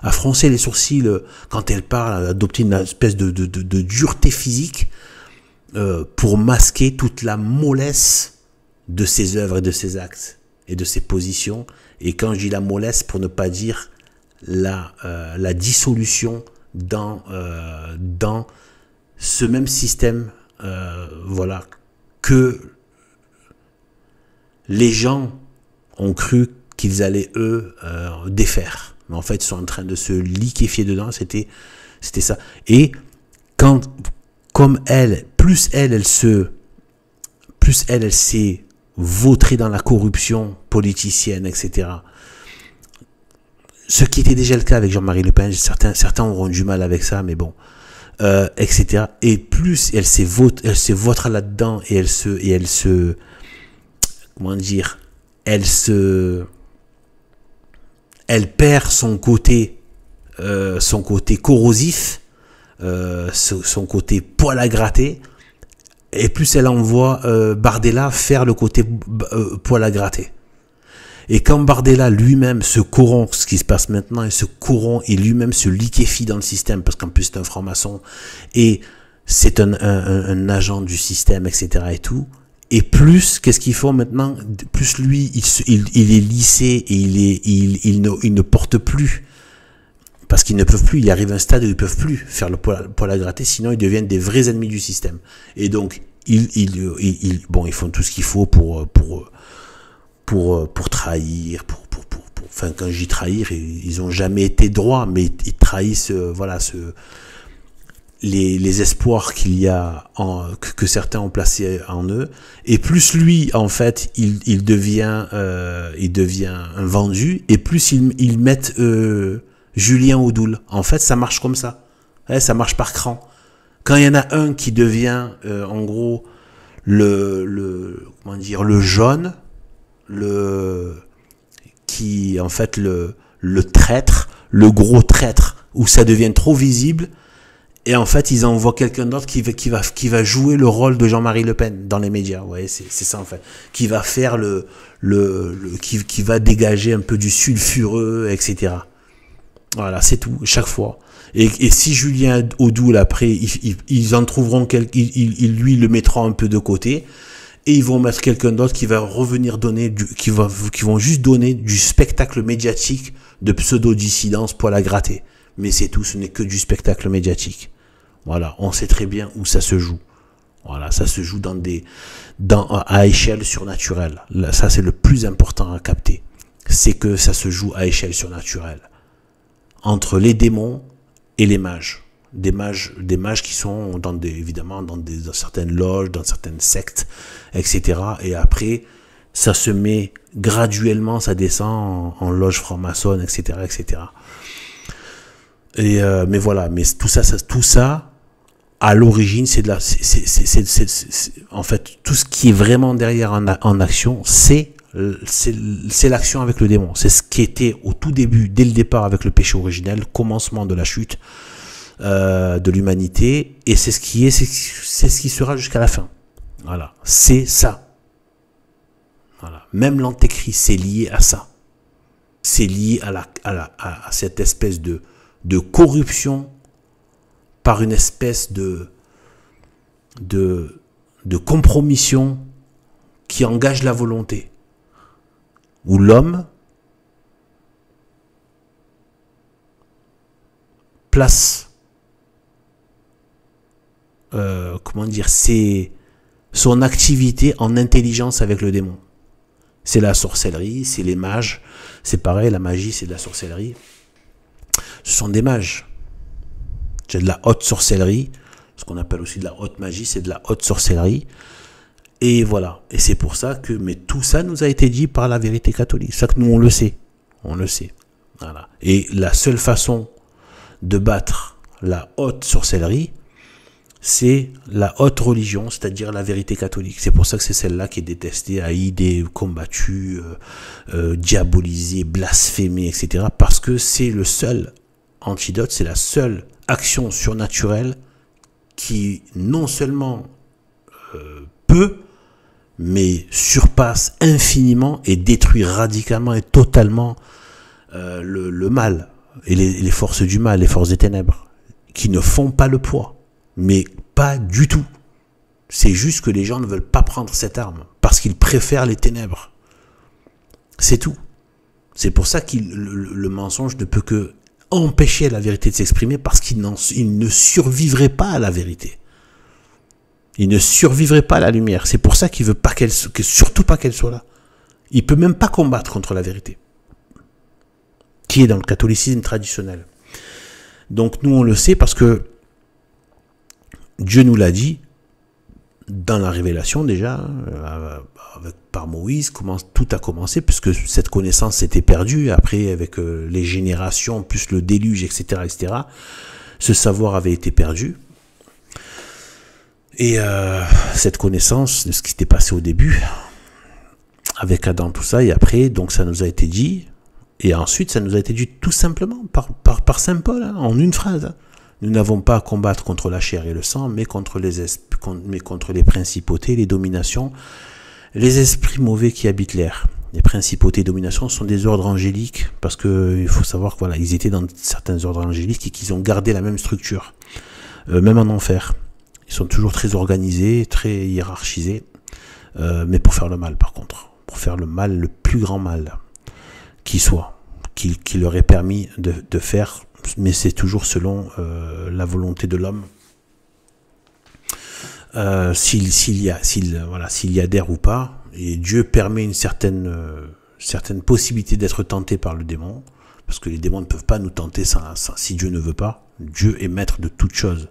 à froncer les sourcils quand elle parle, à adopter une espèce de dureté physique pour masquer toute la mollesse de ses œuvres et de ses actes et de ses positions. Et quand je dis la mollesse, pour ne pas dire la dissolution dans ce même système, voilà, que les gens ont cru qu'ils allaient, eux, défaire. Mais en fait, ils sont en train de se liquéfier dedans, c'était ça. Et comme elle s'est vautrée dans la corruption politicienne, etc. Ce qui était déjà le cas avec Jean-Marie Le Pen, certains auront du mal avec ça, mais bon, etc. Et plus elle s'est vautrée là-dedans et elle se, comment dire, elle perd son côté corrosif, son côté poil à gratter, et plus elle envoie Bardella faire le côté poil à gratter. Et quand Bardella lui-même se corrompt, ce qui se passe maintenant, il se corrompt et lui-même se liquéfie dans le système, parce qu'en plus c'est un franc-maçon, et c'est un agent du système, etc. et tout. Et plus, qu'est-ce qu'ils font maintenant? Plus lui, il est lissé et il ne porte plus. Parce qu'ils ne peuvent plus, il arrive à un stade où ils ne peuvent plus faire le poil à gratter, sinon ils deviennent des vrais ennemis du système. Et donc, ils font tout ce qu'il faut pour trahir, enfin, quand je dis trahir, ils ont jamais été droits, mais ils trahissent, les espoirs qu'il y a que certains ont placés en eux. Et plus lui, en fait, il devient un vendu, et plus ils mettent Julien Audoul. En fait, ça marche comme ça. Ouais, ça marche par cran. Quand il y en a un qui devient, en gros, le jaune, le traître, le gros traître, où ça devient trop visible, et en fait ils envoient quelqu'un d'autre qui va jouer le rôle de Jean-Marie Le Pen dans les médias. Ouais, c'est ça en fait, qui va faire qui va dégager un peu du sulfureux, etc. Voilà, c'est tout, chaque fois. Et si Julien Audoul, après, ils en trouveront lui le mettront un peu de côté, et ils vont mettre quelqu'un d'autre qui va revenir qui vont juste donner du spectacle médiatique de pseudo-dissidence poil à gratter. Mais c'est tout, ce n'est que du spectacle médiatique. Voilà, on sait très bien où ça se joue. Voilà, ça se joue à échelle surnaturelle. Là, ça, c'est le plus important à capter. C'est que ça se joue à échelle surnaturelle. Entre les démons et les mages. Des mages qui sont évidemment dans certaines loges, dans certaines sectes, etc. Et après, ça se met graduellement, ça descend en loge franc-maçonne, etc., etc. Mais voilà, mais tout ça, à l'origine, en fait, tout ce qui est vraiment derrière en action, c'est l'action avec le démon. C'est ce qui était au tout début, dès le départ avec le péché originel, commencement de la chute de l'humanité, et c'est ce qui sera jusqu'à la fin. Voilà, c'est ça. Voilà, même l'antéchrist, c'est lié à ça. C'est lié à cette espèce de corruption par une espèce de compromission qui engage la volonté, où l'homme place son activité en intelligence avec le démon. C'est la sorcellerie, c'est les mages, c'est pareil, la magie c'est de la sorcellerie. Ce sont des mages. C'est de la haute sorcellerie, ce qu'on appelle aussi de la haute magie, c'est de la haute sorcellerie. Et voilà, et c'est pour ça mais tout ça nous a été dit par la vérité catholique. C'est ça que nous on le sait. Voilà. Et la seule façon de battre la haute sorcellerie, c'est la haute religion, c'est-à-dire la vérité catholique. C'est pour ça que c'est celle-là qui est détestée, haïe, combattue, diabolisée, blasphémée, etc. Parce que c'est le seul antidote, c'est la seule action surnaturelle qui non seulement peut, mais surpasse infiniment et détruit radicalement et totalement le mal et les forces du mal, les forces des ténèbres, qui ne font pas le poids. Mais pas du tout. C'est juste que les gens ne veulent pas prendre cette arme parce qu'ils préfèrent les ténèbres. C'est tout. C'est pour ça que le mensonge ne peut que empêcher la vérité de s'exprimer, parce qu'il ne survivrait pas à la vérité. Il ne survivrait pas à la lumière. C'est pour ça qu'il veut pas surtout pas qu'elle soit là. Il peut même pas combattre contre la vérité. qui est dans le catholicisme traditionnel. Donc nous on le sait parce que Dieu nous l'a dit dans la révélation déjà, par Moïse, comment tout a commencé, puisque cette connaissance s'était perdue, après avec les générations, plus le déluge, etc., ce savoir avait été perdu. Et cette connaissance de ce qui s'était passé au début, avec Adam, tout ça, et après, donc ça nous a été dit, et ensuite ça nous a été dit tout simplement, par Saint Paul, hein, en une phrase, hein. Nous n'avons pas à combattre contre la chair et le sang, mais contre les principautés, les dominations, les esprits mauvais qui habitent l'air. Les principautés et dominations sont des ordres angéliques, parce que il faut savoir que voilà, ils étaient dans certains ordres angéliques et qu'ils ont gardé la même structure, même en enfer. Ils sont toujours très organisés, très hiérarchisés, mais pour faire le mal par contre, pour faire le mal, le plus grand mal qui soit, qui leur est permis de faire. Mais c'est toujours selon la volonté de l'homme. S'il y adhère ou pas, et Dieu permet une certaine possibilité d'être tenté par le démon, parce que les démons ne peuvent pas nous tenter si Dieu ne veut pas. Dieu est maître de toutes choses.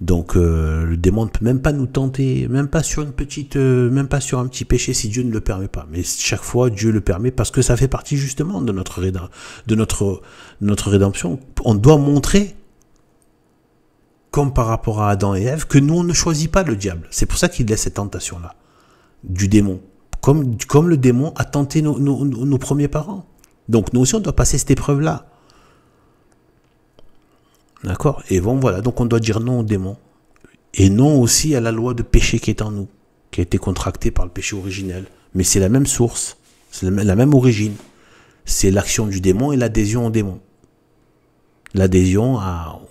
Donc le démon ne peut même pas nous tenter, même pas sur un petit péché si Dieu ne le permet pas. Mais chaque fois Dieu le permet parce que ça fait partie justement de notre rédemption. On doit montrer, comme par rapport à Adam et Ève, que nous on ne choisit pas le diable. C'est pour ça qu'il laisse cette tentation là du démon, comme le démon a tenté nos premiers parents. Donc nous aussi on doit passer cette épreuve là. D'accord? Et bon, voilà. Donc, on doit dire non au démon. Et non aussi à la loi de péché qui est en nous, qui a été contractée par le péché originel. Mais c'est la même source. C'est la même origine. C'est l'action du démon et l'adhésion au démon. L'adhésion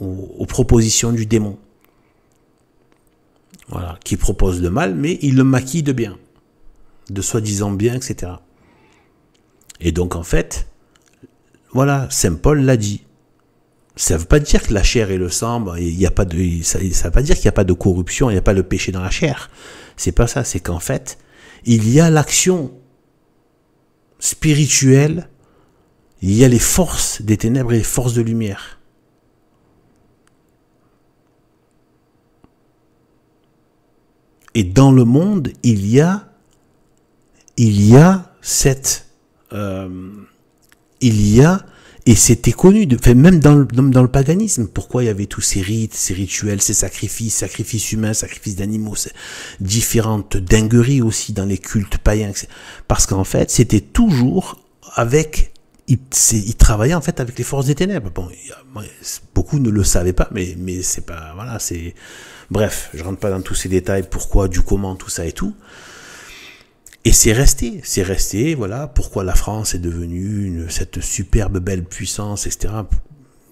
aux propositions du démon. Voilà. Qui propose le mal, mais il le maquille de bien. De soi-disant bien, etc. Et donc, en fait, voilà, Saint Paul l'a dit. Ça ne veut pas dire que la chair et le sang, ça ne veut pas dire qu'il n'y a pas de corruption, il n'y a pas de péché dans la chair. C'est pas ça, c'est qu'en fait, il y a l'action spirituelle, il y a les forces des ténèbres et les forces de lumière. Et dans le monde, il y a et c'était connu, même dans le paganisme, pourquoi il y avait tous ces rites, ces rituels, ces sacrifices humains, sacrifices d'animaux, différentes dingueries aussi dans les cultes païens. Parce qu'en fait, c'était toujours ils travaillaient en fait avec les forces des ténèbres. Bon, beaucoup ne le savaient pas, mais c'est pas, voilà, c'est, bref, je rentre pas dans tous ces détails, pourquoi, du comment, tout ça et tout. Et c'est resté, voilà, pourquoi la France est devenue cette superbe belle puissance, etc.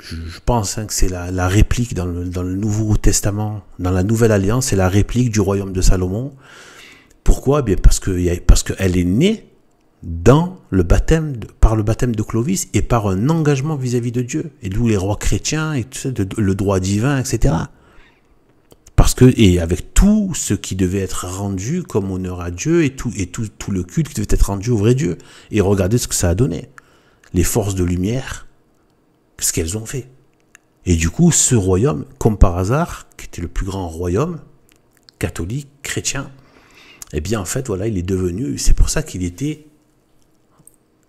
Je pense que c'est la réplique dans le Nouveau Testament, dans la Nouvelle Alliance, c'est la réplique du royaume de Salomon. Pourquoi? Bien parce qu'elle est née par le baptême de Clovis et par un engagement vis-à-vis de Dieu. Et d'où les rois chrétiens, et tout ça, le droit divin, etc. Et avec tout ce qui devait être rendu comme honneur à Dieu et tout le culte qui devait être rendu au vrai Dieu. Et regardez ce que ça a donné. Les forces de lumière, ce qu'elles ont fait. Et du coup, ce royaume, comme par hasard, qui était le plus grand royaume, catholique, chrétien, eh bien en fait, voilà, il est devenu, c'est pour ça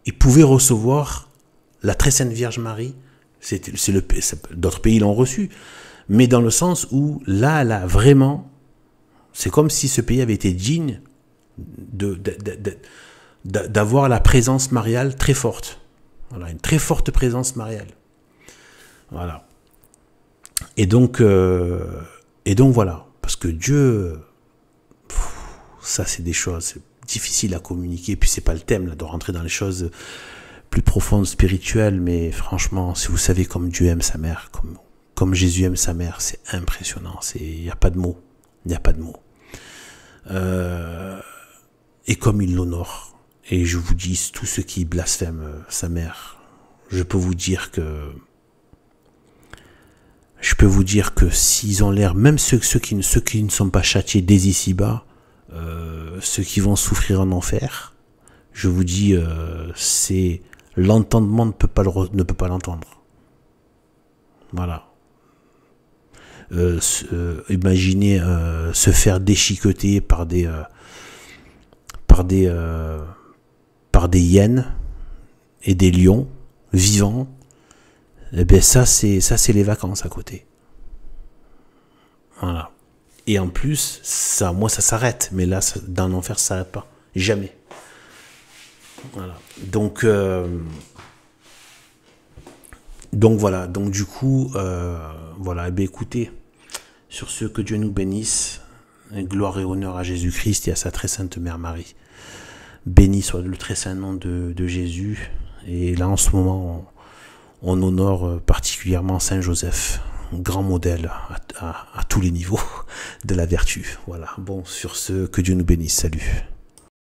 il pouvait recevoir la très sainte Vierge Marie. D'autres pays l'ont reçu. Mais dans le sens où, là, vraiment, c'est comme si ce pays avait été digne d'avoir la présence mariale très forte. Voilà, une très forte présence mariale. Voilà. Et donc voilà. Parce que Dieu, ça c'est des choses difficiles à communiquer. Puis c'est pas le thème, là, de rentrer dans les choses plus profondes, spirituelles. Mais franchement, si vous savez comme Dieu aime sa mère, comme Jésus aime sa mère, c'est impressionnant. Il n'y a pas de mots. Il n'y a pas de mots. Et comme il l'honore. Et je vous dis, tous ceux qui blasphèment sa mère, je peux vous dire que s'ils ont l'air, même ceux qui ne sont pas châtiés dès ici-bas, ceux qui vont souffrir en enfer, je vous dis, c'est l'entendement ne peut pas l'entendre. Voilà. Imaginez se faire déchiqueter par des hyènes et des lions vivants. Eh bien ça c'est les vacances à côté. Voilà. Et en plus, ça s'arrête, mais là, dans l'enfer, ça s'arrête pas. Jamais. Voilà. Donc voilà. Donc du coup, voilà. Eh bien, écoutez, sur ce, que Dieu nous bénisse. Et gloire et honneur à Jésus-Christ et à sa très sainte Mère Marie. Béni soit le très saint nom de Jésus. Et là, en ce moment, on honore particulièrement Saint Joseph. Grand modèle à tous les niveaux de la vertu. Voilà. Bon, sur ce, que Dieu nous bénisse. Salut.